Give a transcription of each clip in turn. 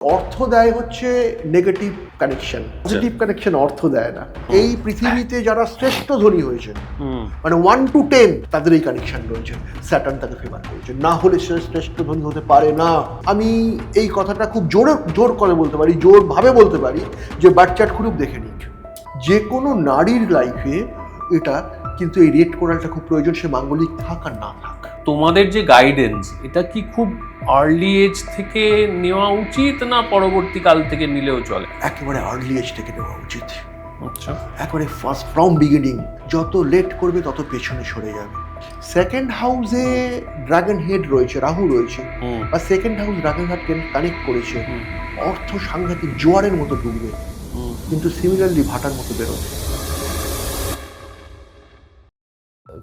অর্থ দেয় হচ্ছে নেগেটিভ কানেকশন, পজিটিভ কানেকশন অর্থ দেয় না। এই পৃথিবীতে যারা শ্রেষ্ঠ ধনী হয়েছেন, মানে 1 to 10 তাদের এই কানেকশন রয়েছে, স্যাটার্ন তাকে ফেভার করেছে, না হলে সে শ্রেষ্ঠ ধনী হতে পারে না। আমি এই কথাটা খুব জোর করে বলতে পারি, জোরভাবে বলতে পারি যে বাচ্চাট খুব দেখে নিক, যে কোনো নারীর লাইফে এটা কিন্তু এই রেড কোরালটা খুব প্রয়োজন, সে মাঙ্গলিক থাক আর না থাক। তোমাদের যে গাইডেন্স, এটা কি খুব আর্লি এজ থেকে নেওয়া উচিত না পরবর্তীকাল থেকে নিলেও চলে? একেবারে আর্লি এজ থেকে নেওয়া উচিত। আচ্ছা, একেবারে ফার্স্ট ফ্রম বিগিনিং। যত লেট করবে তত পেছনে সরে যাবে। সেকেন্ড হাউসে ড্রাগন হেড রয়েছে, রাহু রয়েছে, বা second house dragon head connect করেছে, অর্থ সাংঘাতিক জোয়ারের মতো ডুববে, কিন্তু সিমিলারলি ভাটার মতো বেরোবে।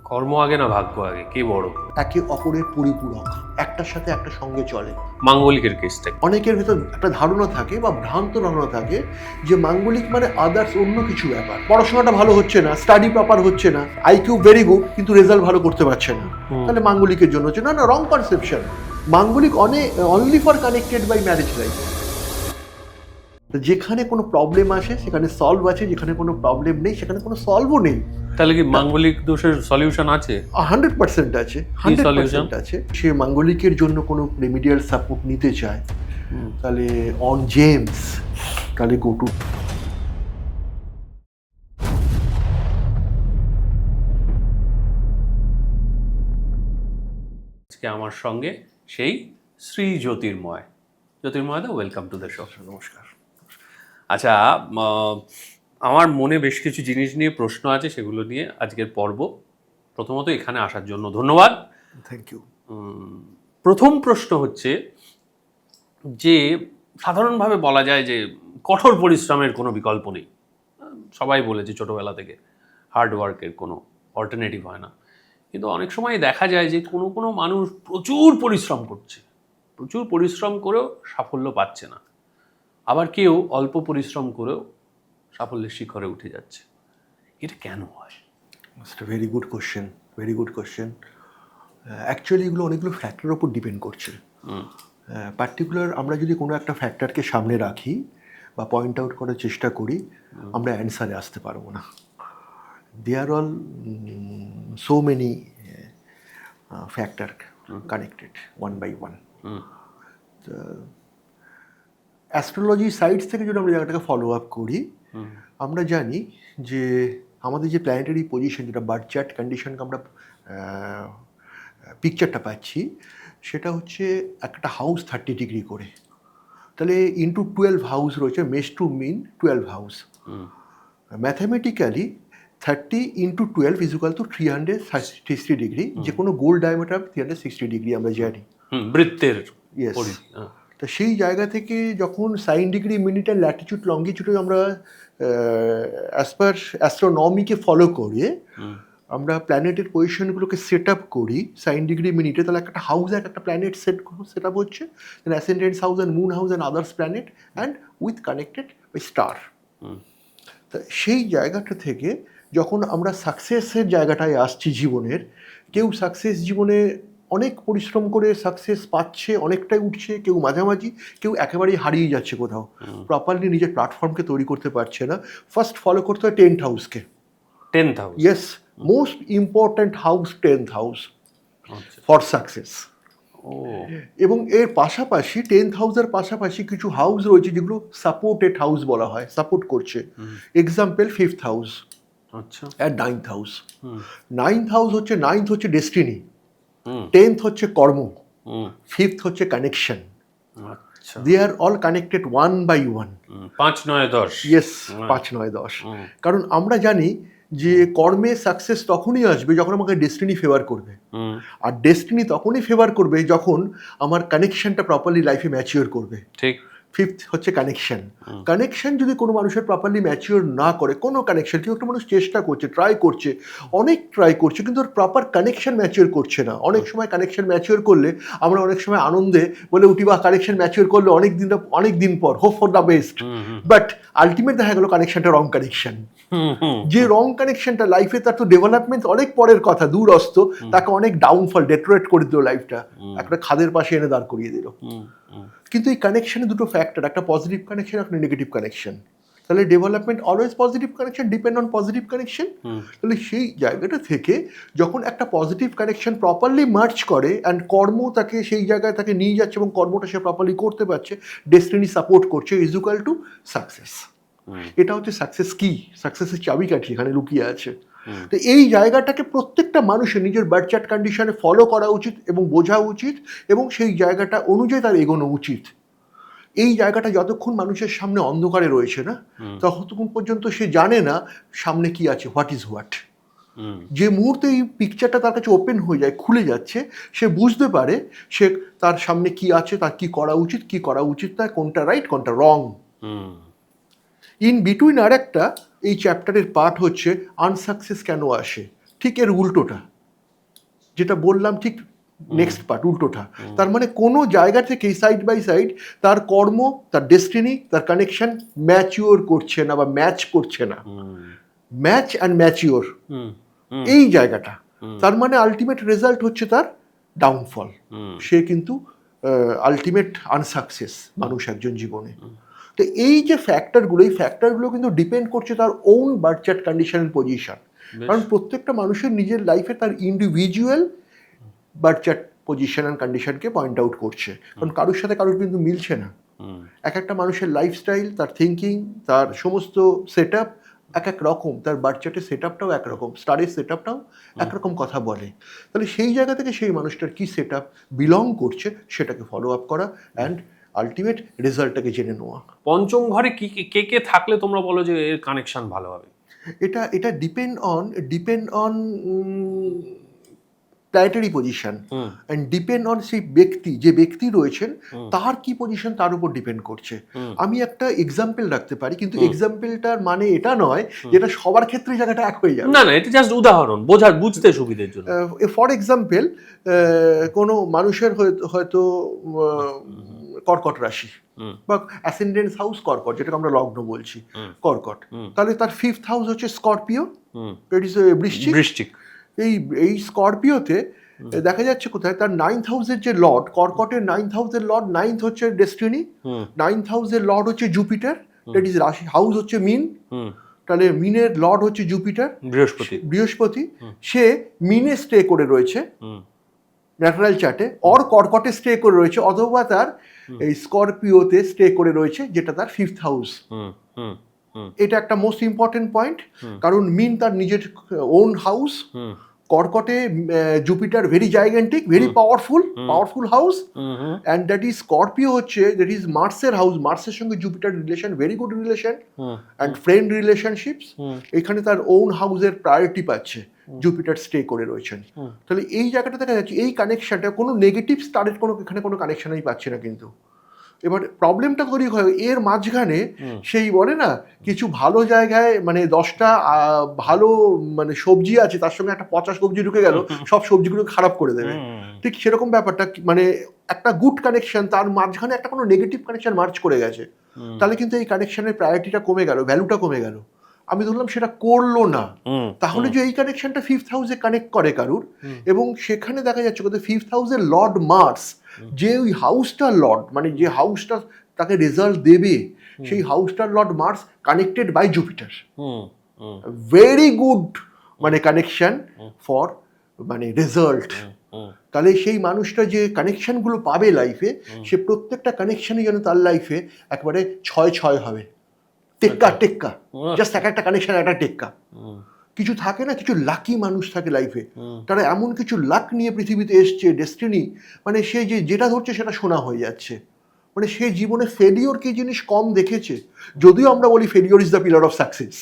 কর্ম আগে না ভাগ্য আগে, কে বড়? একে অপরের পরিপূরক, একটার সাথে একটা সঙ্গে চলে। মাঙ্গলিকের কেসটা অনেকের ভেতর একটা ধারণা থাকে বা ভ্রান্ত ধারণা থাকে যে মাঙ্গলিক মানে আদার্স অন্য কিছু ব্যাপার। পড়াশোনাটা ভালো হচ্ছে না, স্টাডি প্রপার হচ্ছে না, আইকিউ ভেরি গুড কিন্তু রেজাল্ট ভালো করতে পারছে না, তাহলে মাঙ্গলিকের জন্য হচ্ছে না। না, রং কনসেপশন। মাঙ্গলিক only for connected by marriage life. যেখানে কোনো প্রবলেম আসে সেখানে সলভ আছে, যেখানে কোনো প্রবলেম নেই সেখানে কোনো সলভও নেই। তাহলে কি মাঙ্গলিক দোষের সলিউশন আছে? 100% আছে, 100% আছে। সে মাঙ্গলিকের জন্য কোনো রেমিডিয়াল সাপোর্ট নিতে চায়, তাহলে অন জেমস, তাহলে গো টু। আজকে আমার সঙ্গে সেই শ্রী জ্যোতির্ময়। জ্যোতির্ময়দা, ওয়েলকাম টু দ্য শো। নমস্কার। আচ্ছা, আমার মনে বেশ কিছু জিনিস নিয়ে প্রশ্ন আছে, সেগুলো নিয়ে আজকের পর্ব। প্রথমত এখানে আসার জন্য ধন্যবাদ। Thank you. প্রথম প্রশ্ন হচ্ছে যে সাধারণভাবে বলা যায় যে কঠোর পরিশ্রমের কোনো বিকল্প নেই। সবাই বলেছে ছোটোবেলা থেকে হার্ড ওয়ার্কের কোনো অল্টারনেটিভ হয় না, কিন্তু অনেক সময় দেখা যায় যে কোনো কোনো মানুষ প্রচুর পরিশ্রম করছে, প্রচুর পরিশ্রম করেও সাফল্য পাচ্ছে না, আবার কেউ অল্প পরিশ্রম করেও সাফল্যের শিখরে উঠে যাচ্ছে। এটা কেন হয়? Very good question, very good question. Actually এগুলো অনেকগুলো ফ্যাক্টরের উপর ডিপেন্ড করছে। পার্টিকুলার আমরা যদি কোনো একটা ফ্যাক্টরকে সামনে রাখি বা পয়েন্ট আউট করার চেষ্টা করি, আমরা অ্যান্সারে আসতে পারবো না। They are all so many factor connected one by one. Astrology sides থেকে যদি আমরা জায়গাটাকে ফলো আপ করি, আমরা জানি যে আমাদের যে প্ল্যানেটারি পজিশন, যেটা বার্থ চার্ট কন্ডিশনকে আমরা পিকচারটা পাচ্ছি, সেটা হচ্ছে একটা হাউস 30 ডিগ্রি করে, তাহলে ইন্টু 12 হাউস রয়েছে, মেষ to mean 12 house. Mathematically 30 into 12 equal to 360 degree. যে কোনো গোল ডায়ামিটার 360 ডিগ্রি আমরা জানি বৃত্তের। ইয়েস। তো সেই জায়গা থেকে যখন সাইন ডিগ্রি, মিনিট আর ল্যাটিটিউড লঙ্গিটিউড আমরা অ্যাজ পার অ্যাস্ট্রোনমিকে ফলো করে আমরা প্ল্যানেটের পজিশনগুলোকে সেট আপ করি সাইন ডিগ্রি মিনিটে, তাহলে একটা হাউস একটা প্ল্যানেট সেট আপ হচ্ছে, ascendance house and moon house and others planet and with connected by star. তা সেই জায়গাটা থেকে যখন আমরা সাকসেসের জায়গাটায় আসছি জীবনের, কেউ সাকসেস জীবনে অনেক পরিশ্রম করে সাকসেস পাচ্ছে, অনেকটাই উঠছে, কেউ মাঝামাঝি, কেউ একেবারেই হারিয়ে যাচ্ছে কোথাও, প্রপারলি নিজের প্ল্যাটফর্মকে তৈরি করতে পারছে না। ফার্স্ট ফলো করতে হয় 10th হাউসকে। 10th house, yes, most important house 10th house for success. এবং এর পাশাপাশি 10th হাউসের পাশাপাশি কিছু হাউস রয়েছে যেগুলো সাপোর্টেড হাউস বলা হয়, সাপোর্ট করছে। এক্সাম্পল 5th হাউস আর 9th হাউস। 9th হাউস হচ্ছে, 9th হচ্ছে ডেস্টিনি, 10th হচ্ছে কর্ম, 5th হচ্ছে connection. They are all connected one by one. 5, 9, 10। Yes, 5, 9, 10। কারণ আমরা জানি যে কর্মে সাকসেস তখনই আসবে যখন আমাকে ডেস্টিনি ফেভার করবে, আর ডেস্টিনি তখনই ফেভার করবে যখন আমার কানেকশনটা প্রপারলি লাইফে ম্যাচিওর করবে। ঠিক। 5th হচ্ছে কানেকশন। কানেকশন যদি কোনো মানুষের প্রপারলি ম্যাচিওর না করে, কোনো কানেকশন, কেউ একটা মানুষ চেষ্টা করছে, ট্রাই করছে, অনেক ট্রাই করছে, কিন্তু ওর প্রপার কানেকশন ম্যাচিওর করছে না। অনেক সময় কানেকশন ম্যাচিওর করলে আমরা অনেক সময় আনন্দে বলে উঠি বা কানেকশন ম্যাচিওর করলে অনেক দিন পর hope for the best, but ultimate দেখা গেল কানেকশনটা রং কানেকশন। যে রং কানেকশনটা লাইফে, তার তো ডেভেলপমেন্ট অনেক পরের কথা, দূরস্থ, তাকে অনেক ডাউনফল, ডেটোরেট করে দিল লাইফটা, একটা খাদের পাশে এনে দাঁড় করিয়ে দিল। কিন্তু এই কানেকশনে দুটো ফ্যাক্টর, একটা পজিটিভ কানেকশন, একটা নেগেটিভ কানেকশন। তাহলে development always positive connection, depend on positive connection. তাহলে সেই জায়গাটা থেকে যখন একটা পজিটিভ কানেকশন প্রপারলি মার্চ করে অ্যান্ড কর্ম তাকে সেই জায়গায় তাকে নিয়ে যাচ্ছে এবং কর্মটা সে প্রপারলি করতে পারছে, ডেস্টিনি সাপোর্ট করছে, ইজ ইকুয়াল টু সাকসেস। এটা হচ্ছে সাকসেস কি, সাকসেসের চাবিকাঠি এখানে লুকিয়ে আছে। তো এই জায়গাটাকে প্রত্যেকটা মানুষের নিজের বার্থ চার্ট কন্ডিশনে ফলো করা উচিত এবং বোঝা উচিত এবং সেই জায়গাটা অনুযায়ী তার এগোনো উচিত। এই জায়গাটা যতক্ষণ মানুষের সামনে অন্ধকারে রয়েছে না, ততক্ষণ পর্যন্ত সে জানে না সামনে কি আছে, হোয়াট ইজ হোয়াট। যে মুহূর্তে এই পিকচারটা তার কাছে ওপেন হয়ে যায়, খুলে যাচ্ছে, সে বুঝতে পারে সে তার সামনে কি আছে, তার কি করা উচিত, কি করা উচিত না, কোনটা রাইট কোনটা রং। ইন বিটুইন আর একটা এই চ্যাপ্টারের পার্ট হচ্ছে আনসাকসেস কেন আসে, ঠিক এর উল্টোটা যেটা বললাম, ঠিক নেক্সট পার্ট উল্টোটা। তার মানে কোনো জায়গা থেকে সাইড বাই সাইড তার কর্ম, তার ডেস্টিনি, তার কানেকশন ম্যাচিওর করছে না বা ম্যাচ করছে না। ম্যাচ অ্যান্ড ম্যাচিওর এই জায়গাটা, তার মানে আলটিমেট রেজাল্ট হচ্ছে তার ডাউনফল। সে কিন্তু আলটিমেট আনসাকসেস মানুষ একজন জীবনে। তো এই যে ফ্যাক্টরগুলো, এই ফ্যাক্টরগুলো কিন্তু ডিপেন্ড করছে তার own birth chart condition and position. কারণ প্রত্যেকটা মানুষের নিজের লাইফে তার individual birth chart position and কন্ডিশনকে পয়েন্ট আউট করছে। কারণ কারোর সাথে কারোর কিন্তু মিলছে না। এক একটা মানুষের লাইফস্টাইল, তার থিঙ্কিং, তার সমস্ত সেট আপ এক এক রকম, তার বার্থ চার্টের সেট আপটাও একরকম, স্টারের সেট আপটাও একরকম কথা বলে। তাহলে সেই জায়গা থেকে সেই মানুষটার কী সেট আপ বিলং করছে সেটাকে ফলো আপ করা অ্যান্ড আলটিমেট রেজাল্টটাকে জেনে নেওয়া। পঞ্চম ঘরে কে কে থাকলে তোমরা বলো যে এর কানেকশন ভালো হবে? এটা depend on planetary position and depend on সেই ব্যক্তি, যে ব্যক্তি রয়েছেন তার কি পজিশন তার উপর ডিপেন্ড করছে। আমি একটা এক্সাম্পল রাখতে পারি, কিন্তু এক্সাম্পলটার মানে এটা নয় যেটা সবার ক্ষেত্রে জায়গাটা এক হয়ে যাবে। না, এটা জাস্ট উদাহরণ, বুঝতে সুবিধের জন্য। ফর এক্সাম্পল, কোনো মানুষের হয়তো কর্কট রাশি বা অ্যাসেন্ডেন্স হাউস কর্কট, যেটাকে আমরা লগ্ন বলছি কর্কট, তাহলে তার 5th হাউস হচ্ছে স্করপিও, বৃশ্চিক। এই স্করপিওতে দেখা যাচ্ছে কোথায় তার 9th হাউসের যে লর্ড, কর্কটের 9th হাউসের লর্ড, 9th হচ্ছে ডেস্টিনি, 9th হাউসের লর্ড হচ্ছে জুপিটার, দ্যাট ইজ রাশি হাউস হচ্ছে মিন। তাহলে মিনের লর্ড হচ্ছে জুপিটার, বৃহস্পতি। সে মিনে স্টে করে রয়েছে ন্যাচারাল চার্টে, অর কর্কটে স্টে করে রয়েছে, অথবা তার এই স্করপিওতে স্টে করে রয়েছে, যেটা তার 5th হাউস। এটা একটা মোস্ট ইম্পর্টেন্ট পয়েন্ট, কারণ মিন তার নিজের ওন হাউস, কর্কটে Jupiter very gigantic, very powerful house, and that is Scorpio হচ্ছে দ্যাট ইজ মার্সের হাউস। মার্সের সঙ্গে Jupiter relation very good relation and friend relationships. এখানে তার ওন হাউসের প্রায়োরিটি পাচ্ছে, জুপিটার স্টে করে রয়েছেন। তাহলে এই জায়গাটা দেখা যাচ্ছে এই কানেকশনটা কোনো নেগেটিভ স্টারের এখানে কোনো কানেকশনই পাচ্ছে না। কিন্তু এবার প্রবলেমটা তৈরি হয় এর মাঝখানে, সেই বলে না কিছু ভালো জায়গায় মানে 10টা ভালো মানে সবজি আছে, তার সঙ্গে একটা পচা সবজি ঢুকে গেল, সব সবজিগুলো খারাপ করে দেবে। ঠিক সেরকম ব্যাপারটা, মানে একটা গুড কানেকশন তার মাঝখানে একটা কোনো নেগেটিভ কানেকশন মার্চ করে গেছে, তাহলে কিন্তু এই কানেকশনের প্রায়োরিটিটা কমে গেল, ভ্যালুটা কমে গেল। আমি ধরলাম সেটা করলো না, তাহলে যে এই কানেকশনটা 5th হাউসে কানেক্ট করে কারুর, এবং সেখানে দেখা যাচ্ছে কোথায় 5th হাউসের লর্ড মার্স, যে ওই হাউসটার লর্ড, মানে যে হাউসটা তাকে রেজাল্ট দেবে, সেই হাউসটার lord Mars connected by Jupiter. Very good মানে কানেকশন ফর মানে রেজাল্ট। তাহলে সেই মানুষটা যে কানেকশনগুলো পাবে লাইফে, সে প্রত্যেকটা কানেকশনই যেন তার লাইফে একবারে 6 হবে, টেক্কা জাস্ট একটা কানেকশন, একটা টেক্কা। কিছু থাকে না, কিছু লাকি মানুষ থাকে লাইফে, তারা এমন কিছু লাক নিয়ে পৃথিবীতে এসছে, ডেস্টিনি, মানে সে যেটা ধরছে সেটা শোনা হয়ে যাচ্ছে। মানে সে জীবনে ফেলিওর কি জিনিস কম দেখেছে, যদিও আমরা বলি failure is the pillar of success,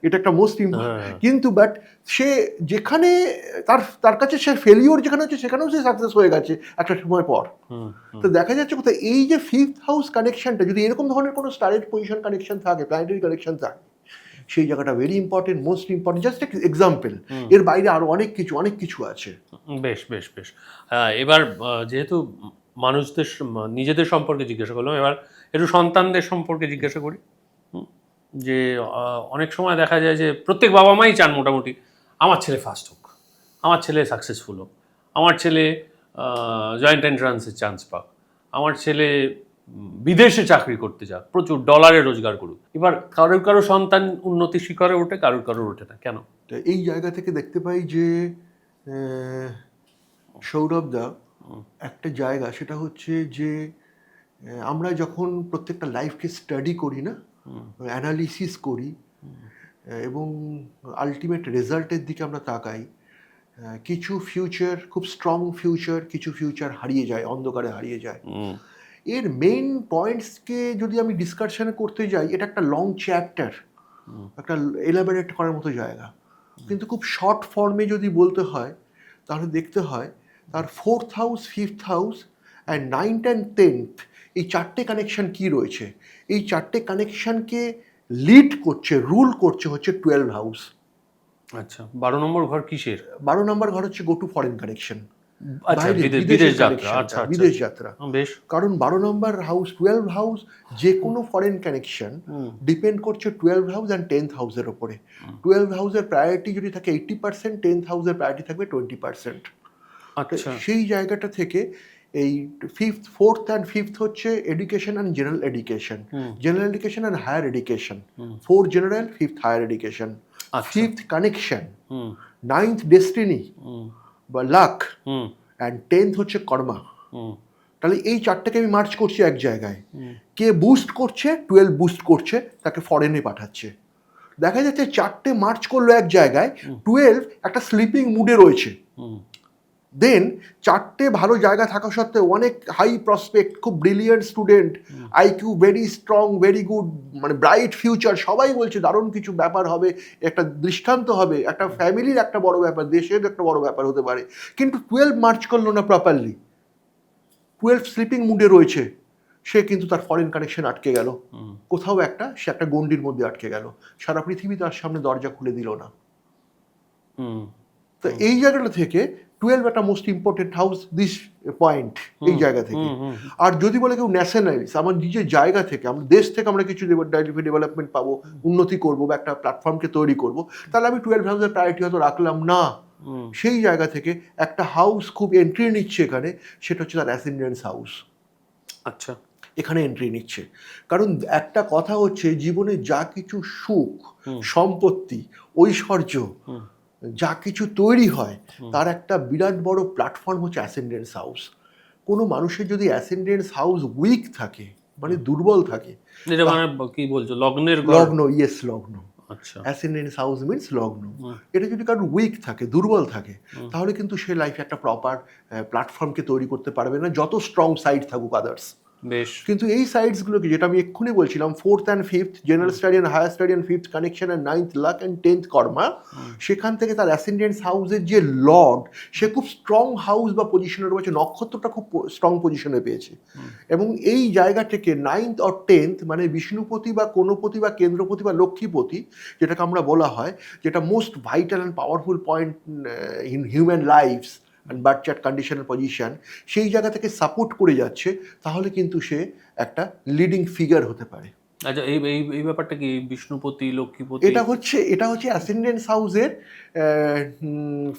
এটা একটা মোস্ট ইম্পর্টেন্ট, কিন্তু বাট সে যেখানে তার কাছে সে ফেলিওর যেখানে হচ্ছে, সেখানেও সে সাকসেস হয়ে গেছে একটা সময় পর। তো দেখা যাচ্ছে কোথায় এই যে 5th হাউস কানেকশনটা, যদি এরকম ধরনের কোনো স্টারের পজিশন কানেকশন থাকে, প্ল্যানেটারি কানেকশন থাকে, সেই জায়গাটা very important, most important, just একটা এক্সাম্পল। এর বাইরে আরো অনেক কিছু আছে। বেশ। এবার যেহেতু মানুষদের নিজেদের সম্পর্কে জিজ্ঞাসা করলাম, এবার একটু সন্তানদের সম্পর্কে জিজ্ঞাসা করি। যে অনেক সময় দেখা যায় যে প্রত্যেক বাবা মাই চান মোটামুটি আমার ছেলে ফার্স্ট হোক, আমার ছেলে সাকসেসফুল হোক, আমার ছেলে জয়েন্ট এন্ট্রান্সের চান্স পাক, আমার ছেলে বিদেশে চাকরি করতে যাক, প্রচুর ডলারে রোজগার করুক, এবার কারো সন্তান উন্নতি শিখরে ওঠে, কারোর ওঠে না, কেন? তো এই জায়গা থেকে দেখতে পাই যে সৌরভ দা একটা জায়গা, সেটা হচ্ছে যে আমরা যখন প্রত্যেকটা লাইফকে স্টাডি করি না, অ্যানালিসিস করি এবং আলটিমেট রেজাল্টের দিকে আমরা তাকাই, কিছু ফিউচার খুব স্ট্রং ফিউচার, কিছু ফিউচার হারিয়ে যায়, অন্ধকারে হারিয়ে যায়। এর মেইন পয়েন্টসকে যদি আমি ডিসকাশন করতে যাই, এটা একটা লং চ্যাপ্টার, একটা এলাবোরেট করার মতো জায়গা, কিন্তু খুব শর্ট ফর্মে যদি বলতে হয় তাহলে দেখতে হয় তার 4th house, 5th house and 9th and 10th, এই চারটে কানেকশন কি রয়েছে, এই চারটে কানেকশনকে লিড করছে, রুল করছে হচ্ছে 12 হাউস। আচ্ছা, 12 নম্বর ঘর কিসের? 12 নম্বর ঘর হচ্ছে গো টু ফরেন কানেকশন, আচ্ছা, বিদেশ যাত্রা। আচ্ছা, বিদেশ যাত্রা। বেশ। কারণ 12 নম্বর হাউস, 12 হাউস, যে কোনো ফরেন কানেকশন ডিপেন্ড করছে 12 হাউস অ্যান্ড 10th হাউসের ওপরে। 12 হাউসের প্রায়োরিটি যদি থাকে 80%, 10th হাউসের প্রায়োরিটি থাকবে 20%। আচ্ছা, সেই জায়গাটা থেকে এই 4th অ্যান্ড 5th হচ্ছে education and general education, general education and higher education. 4 general, 5th higher education. 5th connection, 9th destiny বা লাক, অ্যান্ড 10th হচ্ছে কর্মা। তাহলে এই চারটাকে আমি মার্চ করছি এক জায়গায়। কে বুস্ট করছে? 12 বুস্ট করছে, তাকে ফরেনে পাঠাচ্ছে। দেখা যাচ্ছে চারটে মার্চ করলো এক জায়গায়, 12 একটা স্লিপিং মুডে রয়েছে। দেন চারটে ভালো জায়গা থাকা সত্ত্বেও অনেক হাই প্রসপেক্ট, খুব brilliant student, IQ very strong, very good, মানে ব্রাইট ফিউচার, সবাই বলছে দারুণ কিছু ব্যাপার হবে, একটা দৃষ্টান্ত হবে, একটা ফ্যামিলির একটা বড় ব্যাপার, দেশের একটা বড় ব্যাপার হতে পারে। কিন্তু 12 মার্চ করলো না প্রপারলি, 12 স্লিপিং মুডে রয়েছে, সে কিন্তু তার ফরেন কানেকশন আটকে গেল কোথাও একটা, সে একটা গণ্ডির মধ্যে আটকে গেল, সারা পৃথিবী তার সামনে দরজা খুলে দিল না। তো এই জায়গাটা থেকে 12 একটা most important house, this point, এই জায়গা থেকে। আর যদি বলে কেউ ন্যাশনালিস, আমার নিজের জায়গা থেকে, আমরা দেশ থেকে আমরা কিছু ডেভেলপমেন্ট পাবো, উন্নতি করবো বা একটা প্ল্যাটফর্মকে তৈরি করবো, তাহলে আমি 12 হাউসের প্রায়োরিটি হয়তো রাখলাম না। সেই জায়গা থেকে একটা হাউস খুব এন্ট্রি নিচ্ছে এখানে, সেটা হচ্ছে তার অ্যাসেন্ডেন্স হাউস। আচ্ছা, এখানে এন্ট্রি নিচ্ছে, কারণ একটা কথা হচ্ছে জীবনে যা কিছু সুখ, সম্পত্তি, ঐশ্বর্য, যা কিছু তৈরি হয়, তার একটা বিরাট বড় প্ল্যাটফর্ম হচ্ছে অ্যাসেন্ডেন্স হাউস। কোনো মানুষের যদি অ্যাসেন্ডেন্স হাউস উইক থাকে, মানে দুর্বল থাকে, এটা মানে কি বলছো, লগ্নের লগ্ন, ইয়েস লগ্ন, আচ্ছা, অ্যাসেন্ডেন্স হাউস মিন্স লগ্ন, এটা যদি কারোর উইক থাকে, দুর্বল থাকে, তাহলে কিন্তু সে লাইফে একটা প্রপার প্ল্যাটফর্মকে তৈরি করতে পারবে না, যত স্ট্রং সাইড থাকুক আদার্স। বেশ। কিন্তু এই সাইডসগুলোকে, যেটা আমি এক্ষুনি বলছিলাম, 4th and 5th general study and higher study and 5th connection and 9th luck and 10th karma, সেখান থেকে তার অ্যাসেন্ডেন্স হাউসের যে লর্ড, সে খুব স্ট্রং হাউস বা পজিশনে রয়েছে, নক্ষত্রটা খুব স্ট্রং পজিশনে পেয়েছে। এবং এই জায়গা থেকে 9th or 10th, মানে বিষ্ণুপতি বা কোনপতি বা কেন্দ্রপতি বা লক্ষ্মীপতি, যেটাকে আমরা বলা হয়, যেটা most vital and powerful point in human lifes and birth chart conditional position, সেই জায়গা থেকে সাপোর্ট করে যাচ্ছে, তাহলে কিন্তু সে একটা লিডিং ফিগার হতে পারে। আচ্ছা, এই ব্যাপারটা কি বিষ্ণুপতি, লক্ষ্মীপতি? এটা হচ্ছে অ্যাসেন্ডেন্স হাউসের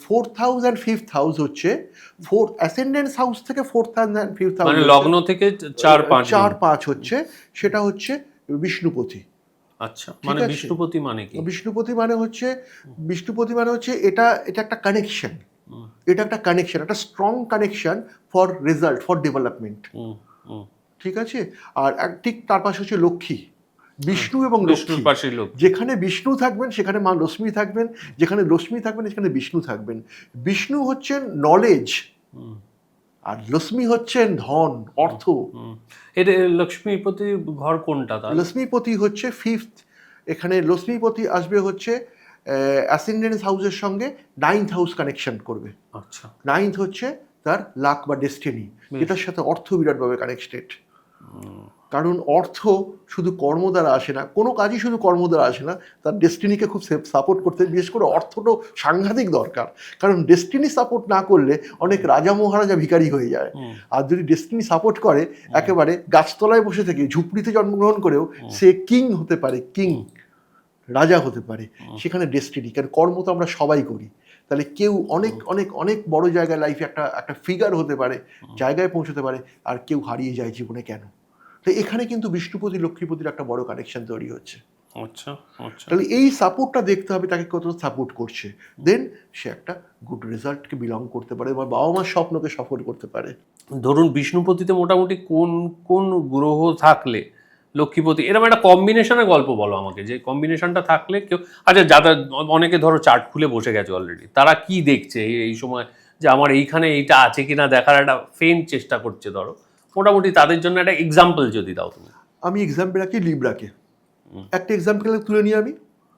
4th house and 5th house হচ্ছে, অ্যাসেন্ডেন্স হাউস থেকে 4th অ্যান্ড 5th হাউস, মানে লগ্ন থেকে 4-5 হচ্ছে, সেটা হচ্ছে বিষ্ণুপতি। আচ্ছা, মানে বিষ্ণুপতি মানে কি? বিষ্ণুপতি মানে হচ্ছে এটা একটা কানেকশন, এটা একটা কানেকশন, একটা strong connection for result, for development. ঠিক আছে। আর ঠিক তার পাশে হচ্ছে লক্ষ্মী, বিষ্ণু এবং লক্ষ্মী। যেখানে বিষ্ণু থাকবেন সেখানে মা লক্ষ্মী থাকবেন, যেখানে লক্ষ্মী থাকবেন সেখানে বিষ্ণু থাকবেন। বিষ্ণু হচ্ছেন নলেজ, আর লক্ষ্মী হচ্ছেন ধন, অর্থ। এটা লক্ষ্মীপতি ঘর কোনটা? লক্ষ্মীপতি হচ্ছে 5th, এখানে লক্ষ্মীপতি আসবে হচ্ছে অ্যাসেন্ডেন্স হাউসের সঙ্গে 9th হাউস কানেকশন করবে। আচ্ছা, 9th হচ্ছে তার লাক বা ডেস্টিনি, এটার সাথে অর্থ বিরাটভাবে কানেক্টেড। কারণ অর্থ শুধু কর্ম দ্বারা আসে না, কোনো কাজই শুধু কর্ম দ্বারা আসে না, তার ডেস্টিনিকে খুব সাপোর্ট করতে, বিশেষ করে অর্থটা সাংঘাতিক দরকার। কারণ ডেস্টিনি সাপোর্ট না করলে অনেক রাজা মহারাজা ভিখারি হয়ে যায়, আর যদি ডেস্টিনি সাপোর্ট করে, একেবারে গাছতলায় বসে থেকে ঝুপড়িতে জন্মগ্রহণ করেও সে কিং হতে পারে, কিং, রাজা হতে পারে। সেখানে ডেস্টিনি, কারণ কর্ম তো আমরা সবাই করি, তাহলে কেউ অনেক অনেক অনেক বড় জায়গায় লাইফে একটা ফিগার হতে পারে, জায়গায় পৌঁছতে পারে, আর কেউ হারিয়ে যায় জীবনে কেন? তো এখানে কিন্তু বিষ্ণুপতি লক্ষ্মীপতির একটা বড় কানেকশন তৈরি হচ্ছে। আচ্ছা আচ্ছা। তাহলে এই সাপোর্টটা দেখতে হবে তাকে কত সাপোর্ট করছে, দেন সে একটা গুড রেজাল্টকে বিলং করতে পারে বা বাবা মার স্বপ্নকে সফল করতে পারে। ধরুন বিষ্ণুপতিতে মোটামুটি কোন কোন গ্রহ থাকলে লক্ষ্মীপতি, এরকম একটা কম্বিনেশনের গল্প বলো আমাকে, যে কম্বিনেশনটা থাকলে কেউ, আচ্ছা যারা অনেকে ধরো চার্ট খুলে বসে গেছে অলরেডি, তারা কি দেখছে এই সময়, যে আমার এইখানে এইটা আছে কিনা দেখার একটা ফেন চেষ্টা করছে, ধরো মোটামুটি তাদের জন্য একটা এক্সাম্পল যদি দাও তুমি। আমি এক্সাম্পল রাখি লিব্রাকে, একটা এক্সাম্পল তুলে নিই আমি,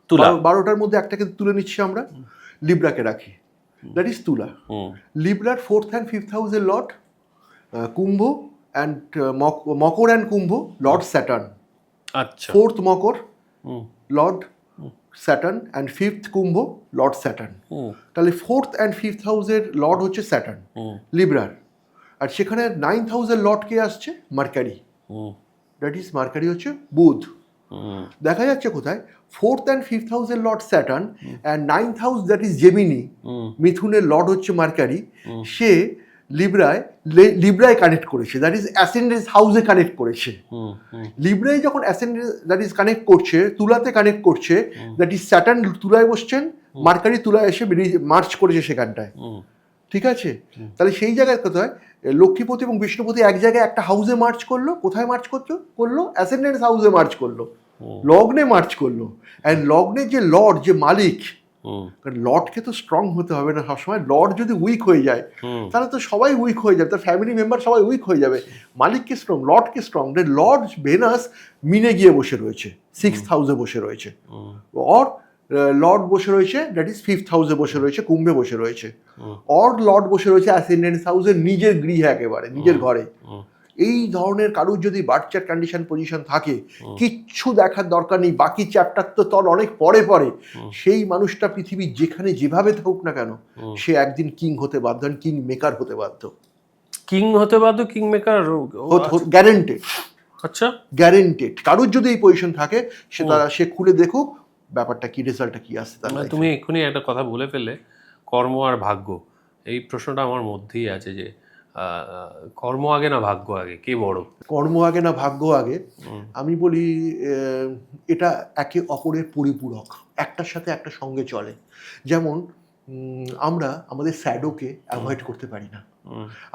তুলা। 12টার মধ্যে একটাকে তুলে নিচ্ছি আমরা, লিব্রাকে রাখি, দ্যাট ইজ তুলা। লিব্রার 4th and 5th হাউসের Lord Kumbh and Makar and Kumbh Lord Saturn. আচ্ছা। 4th Makar Lord Saturn and 5th Kumbh Lord Saturn. তাহলে 4th and 5th হাউসের লর্ড হচ্ছে স্যাটার্ন লিব্রার, আর সেখানে 9th হাউসের লর্ড কে আসছে? মার্কারি, দ্যাট ইজ মার্কারি হচ্ছে বুধ। দেখা যাচ্ছে কোথায় 4th and 5th হাউসের lord Saturn and 9th house that is Gemini, মিথুনের লর্ড হচ্ছে মার্কারি, সে লিব্রায় কানেক্ট করেছে, দ্যাট ইজ অ্যাসেন্ডেন্স হাউসে কানেক্ট করেছে। লিব্রায় যখন অ্যাসেন্ডেন্স দ্যাট ইজ কানেক্ট করছে, তুলাতে কানেক্ট করছে, দ্যাট ইজ স্যাটার্ন তুলায় বসছেন, মার্কারি তুলায় এসে মার্চ করেছে সেখানটায়, ঠিক আছে? তাহলে সেই জায়গায় কোথায় লক্ষ্মীপতি এবং বিষ্ণুপতি এক জায়গায় একটা হাউসে মার্চ করলো, কোথায় মার্চ করলো? অ্যাসেন্ডেন্স হাউসে মার্চ করলো, লগ্নে মার্চ করলো। অ্যান্ড লগ্নের যে লর্ড, যে মালিক, কারণ লর্ডকে তো স্ট্রং হতে হবে না সবসময়, লর্ড যদি উইক হয়ে যায় তাহলে তো সবাই উইক হয়ে যাবে, তার ফ্যামিলি মেম্বার সবাই উইক হয়ে যাবে। মালিককে স্ট্রং, লর্ডকে স্ট্রং, লর্ড ভেনাস মিনে গিয়ে বসে রয়েছে, 6th হাউসে বসে রয়েছে, অর লর্ড বসে রয়েছে দ্যাট ইজ 5th হাউসে বসে রয়েছে, কুম্ভে বসে রয়েছে, অর লর্ড বসে রয়েছে অ্যাসেন্ডেন্স হাউসে, নিজের গৃহে, একেবারে নিজের ঘরে। এই ধরনের কারুর যদি বার্থ চার্ট কন্ডিশন পজিশন থাকে, কিচ্ছু দেখার দরকার নেই, বাকি চ্যাপ্টার তো তোর অনেক পরে পরে। সেই মানুষটা পৃথিবীর যেখানে যেভাবে থাকুক না কেন, সে একদিন কিং হতে বাধ্য, কিং মেকার হতে বাধ্য। কিং হতে বাধ্য, কিং মেকার গ্যারেন্টেড। আচ্ছা, গ্যারেন্টেড। কারুর যদি এই পজিশন থাকে, সে খুলে দেখুক ব্যাপারটা কি, রেজাল্টটা কি আসছে তার life এ। তুমি এক্ষুনি একটা কথা বলে ফেললে, কর্ম আর ভাগ্য, এই প্রশ্নটা আমার মধ্যেই আছে যে কর্ম আগে না ভাগ্য আগে, কে বড়? কর্ম আগে না ভাগ্য আগে? আমি বলি এটা একে অপরের পরিপূরক, একটার সাথে একটা সঙ্গে চলে। যেমন আমরা আমাদের শ্যাডোকে অ্যাভয়েড করতে পারি না।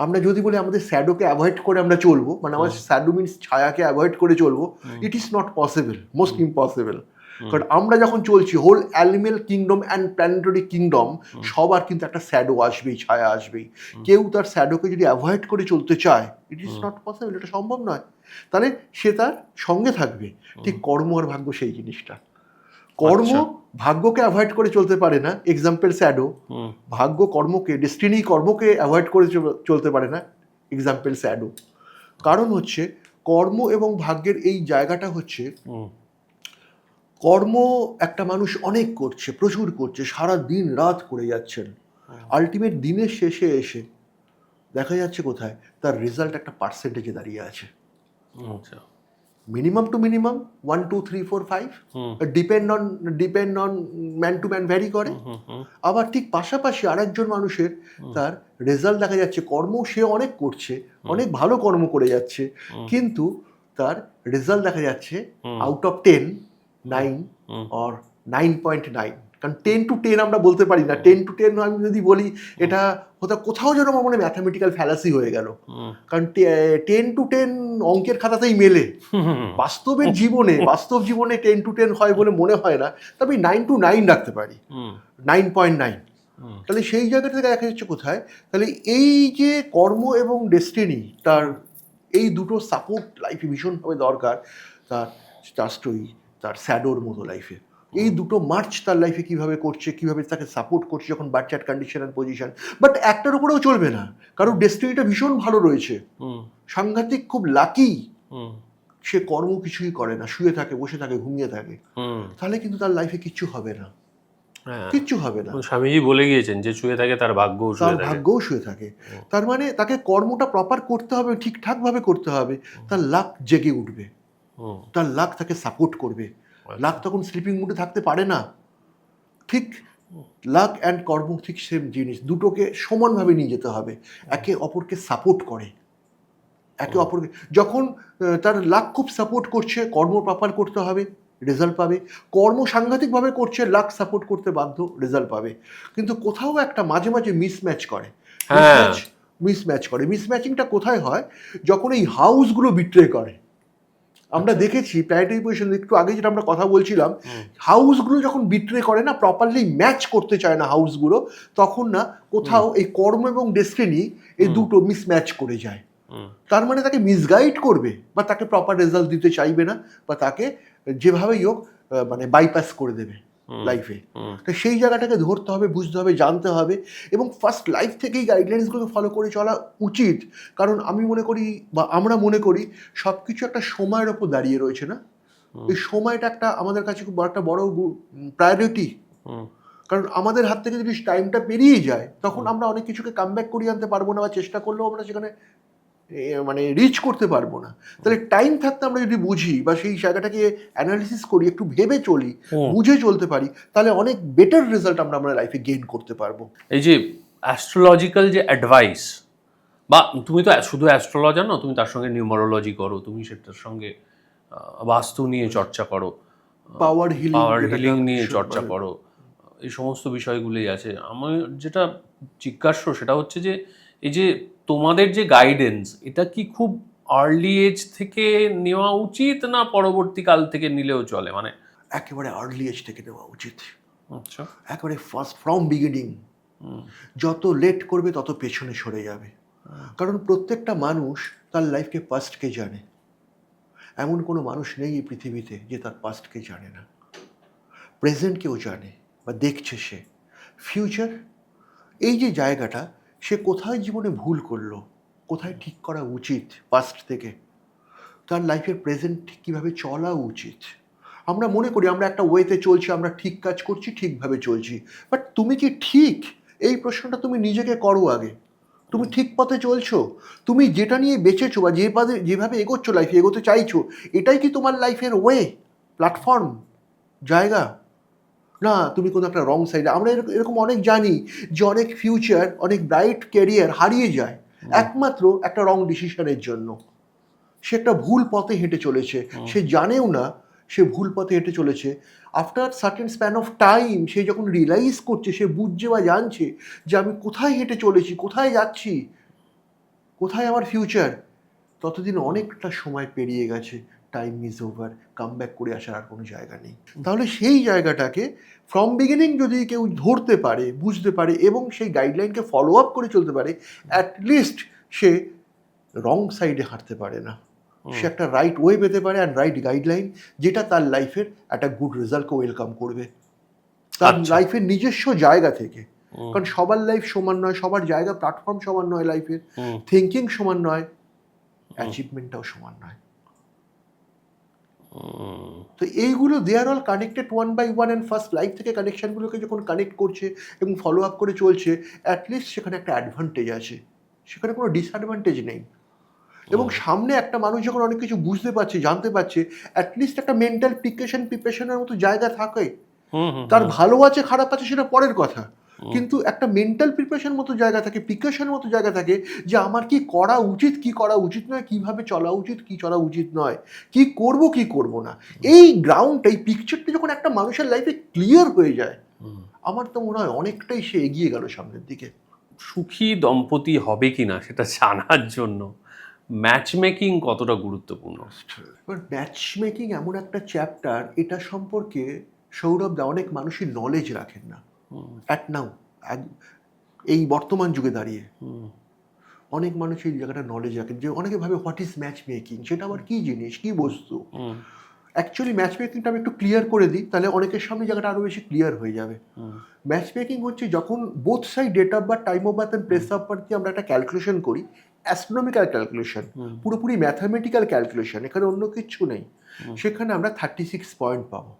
আমরা যদি বলি আমাদের শ্যাডোকে অ্যাভয়েড করে আমরা চলবো, মানে আমার শ্যাডো মিনস ছায়াকে অ্যাভয়েড করে চলবো, it is not possible, most impossible. কারণ আমরা যখন চলছি, whole animal kingdom and planetary kingdom, সবার কিন্তু একটা শ্যাডো আসবেই, ছায়া আসবেই। কেউ তার শ্যাডোকে যদি অ্যাভয়েড করে চলতে চায়, ইট ইজ নট পসিবল, এটা সম্ভব নয়। তাহলে সে তার সঙ্গে থাকবে। ঠিক কর্ম আর ভাগ্য সেই জিনিসটা। কর্ম ভাগ্যকে অ্যাভয়েড করে চলতে পারে না, এক্সাম্পল শ্যাডো। ভাগ্য কর্মকে, ডেস্টিনি কর্মকে অ্যাভয়েড করে চলতে পারে না, এক্সাম্পল শ্যাডো। কারণ হচ্ছে কর্ম এবং ভাগ্যের এই জায়গাটা হচ্ছে, কর্ম একটা মানুষ অনেক করছে, প্রচুর করছে, সারা দিন রাত করে যাচ্ছেন, আলটিমেট দিনের শেষে এসে দেখা যাচ্ছে কোথায় তার রেজাল্ট একটা পার্সেন্টেজে দাঁড়িয়ে আছে। Minimum to minimum 1 2 3 4 5 depend on man to man vary করে। আবার ঠিক পাশাপাশি আরেকজন মানুষের তার রেজাল্ট দেখা যাচ্ছে, কর্ম সে অনেক করছে, অনেক ভালো কর্ম করে যাচ্ছে, কিন্তু তার রেজাল্ট দেখা যাচ্ছে আউট অফ 10 9 or 9.9। কারণ 10 to 10 আমরা বলতে পারি না, 10 to 10 আমি যদি বলি এটা কোথাও যেন আমার মনে ম্যাথামেটিক্যাল ফ্যালাসি হয়ে গেল। কারণ 10 to 10 অঙ্কের খাতাতেই মেলে, বাস্তব জীবনে 10 to 10 হয় বলে মনে হয় না। তবে 9 to 9 রাখতে পারি, 9.9। তাহলে সেই জায়গা থেকে দেখা যাচ্ছে কোথায়, তাহলে এই যে কর্ম এবং ডেস্টিনি, তার এই দুটো সাপোর্ট লাইফে ভীষণভাবে দরকার। তার চাষটই তার শ্যাডোর মতো লাইফে এই দুটো মার্চ তার লাইফে কিভাবে করছে, কিভাবে তাকে সাপোর্ট করছে যখন বাচ্চার কন্ডিশন অ্যান্ড পজিশন। বাট একটার উপরেও চলবে না, কারণ ডেস্টিনিটা ভীষণ ভালো রয়েছে, সাংঘাতিক, খুব লাকি, সে কর্ম কিছুই করে না, শুয়ে থাকে, বসে থাকে, ঘুমিয়ে থাকে, তাহলে কিন্তু তার লাইফে কিচ্ছু হবে না, কিচ্ছু হবে না। স্বামীজি বলে গিয়েছেন যে শুয়ে থাকে তার ভাগ্যও শুয়ে থাকে। তার মানে তাকে কর্মটা প্রপার করতে হবে, ঠিকঠাক ভাবে করতে হবে, তার লাক জেগে উঠবে, তার লাক তাকে সাপোর্ট করবে। লাক তখন স্লিপিং মুডে থাকতে পারে না। ঠিক লাক অ্যান্ড কর্ম ঠিক সেম জিনিস, দুটোকে সমানভাবে নিয়ে যেতে হবে, একে অপরকে সাপোর্ট করে, একে অপরকে যখন তার লাক খুব সাপোর্ট করছে, কর্ম প্রপার করতে হবে, রেজাল্ট পাবে, কর্ম সাংঘাতিকভাবে করছে, লাক সাপোর্ট করতে বাধ্য, রেজাল্ট পাবে। কিন্তু কোথাও একটা মাঝে মাঝে মিসম্যাচ করে, মিসম্যাচিংটা কোথায় হয়, যখন এই হাউসগুলো বিট্রে করে। আমরা দেখেছি প্ল্যানেটারি পজিশন একটু আগে যেটা আমরা কথা বলছিলাম, হাউসগুলো যখন বিট্রে করে না, প্রপারলি ম্যাচ করতে চায় না হাউসগুলো, তখন না কোথাও এই কর্ম এবং ডেস্টিনি এই দুটো মিসম্যাচ করে যায়। তার মানে তাকে মিসগাইড করবে, বা তাকে প্রপার রেজাল্ট দিতে চাইবে না, বা তাকে যেভাবেই হোক মানে বাইপাস করে দেবে লাইফে। তো সেই জায়গাটাকে ধরতে হবে, বুঝতে হবে, জানতে হবে, এবং ফার্স্ট লাইফ থেকেই গাইডলাইন্সগুলোকে ফলো করে চলা উচিত। কারণ আমি মনে করি, বা আমরা মনে করি, সব কিছু একটা সময়ের ওপর দাঁড়িয়ে রয়েছে না, এই সময়টা একটা আমাদের কাছে খুব একটা বড় প্রায়োরিটি। কারণ আমাদের হাত থেকে যদি টাইমটা পেরিয়ে যায়, তখন আমরা অনেক কিছুকে কামব্যাক করিয়ে আনতে পারবো না, বা চেষ্টা করলেও আমরা সেখানে মানে রিচ করতে পারবো না। তাহলে টাইম থাকতে আমরা যদি বুঝি, বা সেই জায়গাটাকে অ্যানালিসিস করি, একটু ভেবে চলি, বুঝে চলতে পারি, তাহলে অনেক বেটার রেজাল্ট আমরা লাইফে গেইন করতে পারবো। এই যে অ্যাস্ট্রোলজিক্যাল যে অ্যাডভাইস, বা তুমি তো শুধু অ্যাস্ট্রোলজার না, তুমি তার সঙ্গে নিউমারোলজি করো, তুমি সেটার সঙ্গে বাস্তু নিয়ে চর্চা করো, পাওয়ার হিলিং নিয়ে চর্চা করো, এই সমস্ত বিষয়গুলোই আছে। আমার যেটা জিজ্ঞাসা সেটা হচ্ছে যে এই যে তোমাদের যে গাইডেন্স, এটা কি খুব আর্লি এজ থেকে নেওয়া উচিত, না পরবর্তীকাল থেকে নিলেও চলে? মানে একেবারে আর্লি এজ থেকে নেওয়া উচিত। আচ্ছা, একেবারে ফার্স্ট ফ্রম বিগিনিং। যত লেট করবে তত পেছনে সরে যাবে। কারণ প্রত্যেকটা মানুষ তার লাইফকে পাস্টকে জানে, এমন কোনো মানুষ নেই এই পৃথিবীতে যে তার পাস্টকে জানে না। প্রেজেন্টকেও জানে, বা দেখছে সে। ফিউচার, এই যে জায়গাটা, সে কোথায় জীবনে ভুল করলো, কোথায় ঠিক করা উচিত পাস্ট থেকে, তার লাইফের প্রেজেন্ট কীভাবে চলা উচিত। আমরা মনে করি আমরা একটা ওয়েতে চলছি, আমরা ঠিক কাজ করছি, ঠিকভাবে চলছি, বাট তুমি কি ঠিক, এই প্রশ্নটা তুমি নিজেকে করো আগে। তুমি ঠিক পথে চলছো? তুমি যেটা নিয়ে বেঁচেছো, বা যেভাবে এগোচ্ছ লাইফে, এগোতে চাইছো, এটাই কি তোমার লাইফের ওয়ে, প্ল্যাটফর্ম, জায়গা? না, তুমি কোনো একটা রং সাইডে। আমরা এরকম অনেক জানি যে অনেক ফিউচার, অনেক ব্রাইট ক্যারিয়ার হারিয়ে যায় একমাত্র একটা রং ডিসিশনের জন্য। সে একটা ভুল পথে হেঁটে চলেছে, সে জানেও না সে ভুল পথে হেঁটে চলেছে। After certain span of time সে যখন রিয়েলাইজ করছে, সে বুঝছে বা জানছে যে আমি কোথায় হেঁটে চলেছি, কোথায় যাচ্ছি, কোথায় আমার ফিউচার, ততদিন অনেকটা সময় পেরিয়ে গেছে। Time is over, come back করে আসার আর কোনো জায়গা নেই। তাহলে সেই জায়গাটাকে ফ্রম বিগিনিং যদি কেউ ধরতে পারে, বুঝতে পারে, এবং সেই গাইডলাইনকে ফলো আপ করে চলতে পারে, অ্যাটলিস্ট সে রং সাইডে হাঁটতে পারে না। সে একটা রাইট ওয়ে পেতে পারে, অ্যান্ড রাইট গাইডলাইন, যেটা তার লাইফের একটা গুড রেজাল্টকে ওয়েলকাম করবে তার লাইফের নিজস্ব জায়গা থেকে। কারণ সবার লাইফ সমান নয়, সবার জায়গা প্ল্যাটফর্ম সমান নয়, লাইফের থিঙ্কিং সমান নয়, অ্যাচিভমেন্টটাও সমান নয়। তো এইগুলো they are all connected one by one, and first life থেকে কানেকশনগুলোকে যখন কানেক্ট করছে এবং ফলো আপ করে চলছে, অ্যাটলিস্ট সেখানে একটা অ্যাডভান্টেজ আছে, সেখানে কোনো ডিসঅ্যাডভান্টেজ নেই। এবং সামনে একটা মানুষ যখন অনেক কিছু বুঝতে পারছে, জানতে পারছে, অ্যাটলিস্ট একটা মেন্টাল প্রিপারেশনের মতো জায়গা থাকে। তার ভালো আছে খারাপ আছে সেটা পরের কথা, কিন্তু একটা মেন্টাল প্রিপারেশন মতো জায়গা থাকে, প্রিকশন মতো জায়গা থাকে, যে আমার কি করা উচিত, কি করা উচিত নয়, কিভাবে চলা উচিত, কি চলা উচিত নয়, কি করব, কি করব না। এই গ্রাউন্ড, এই পিকচারটা যখন একটা মানুষের লাইফে ক্লিয়ার হয়ে যায়, আমার তো মনে হয় অনেকটাই সে এগিয়ে গেল সামনের দিকে। সুখী দম্পতি হবে কিনা সেটা জানার জন্য ম্যাচ মেকিং কতটা গুরুত্বপূর্ণ? এবার ম্যাচ মেকিং এমন একটা চ্যাপ্টার, এটা সম্পর্কে সৌরভ দা অনেক মানুষই নলেজ রাখেন না। অ্যাট নাও, এই বর্তমান যুগে দাঁড়িয়ে অনেক মানুষ এই জায়গাটা নলেজ রাখেন, যে অনেকে ভাবে হোয়াট ইজ ম্যাচ মেকিং, সেটা আবার কি জিনিস, কি বস্তু। অ্যাকচুয়ালি ম্যাচ মেকিংটা আমি একটু ক্লিয়ার করে দিই, তাহলে অনেকের সামনে জায়গাটা আরও বেশি ক্লিয়ার হয়ে যাবে। ম্যাচ মেকিং হচ্ছে যখন both side date of birth, time of birth and place of birth দিয়ে আমরা একটা ক্যালকুলেশন করি, অ্যাস্ট্রোনমিক্যাল ক্যালকুলেশন, পুরোপুরি ম্যাথামেটিক্যাল ক্যালকুলেশন, এখানে অন্য কিচ্ছু নেই। সেখানে আমরা 36 পয়েন্ট পাবো।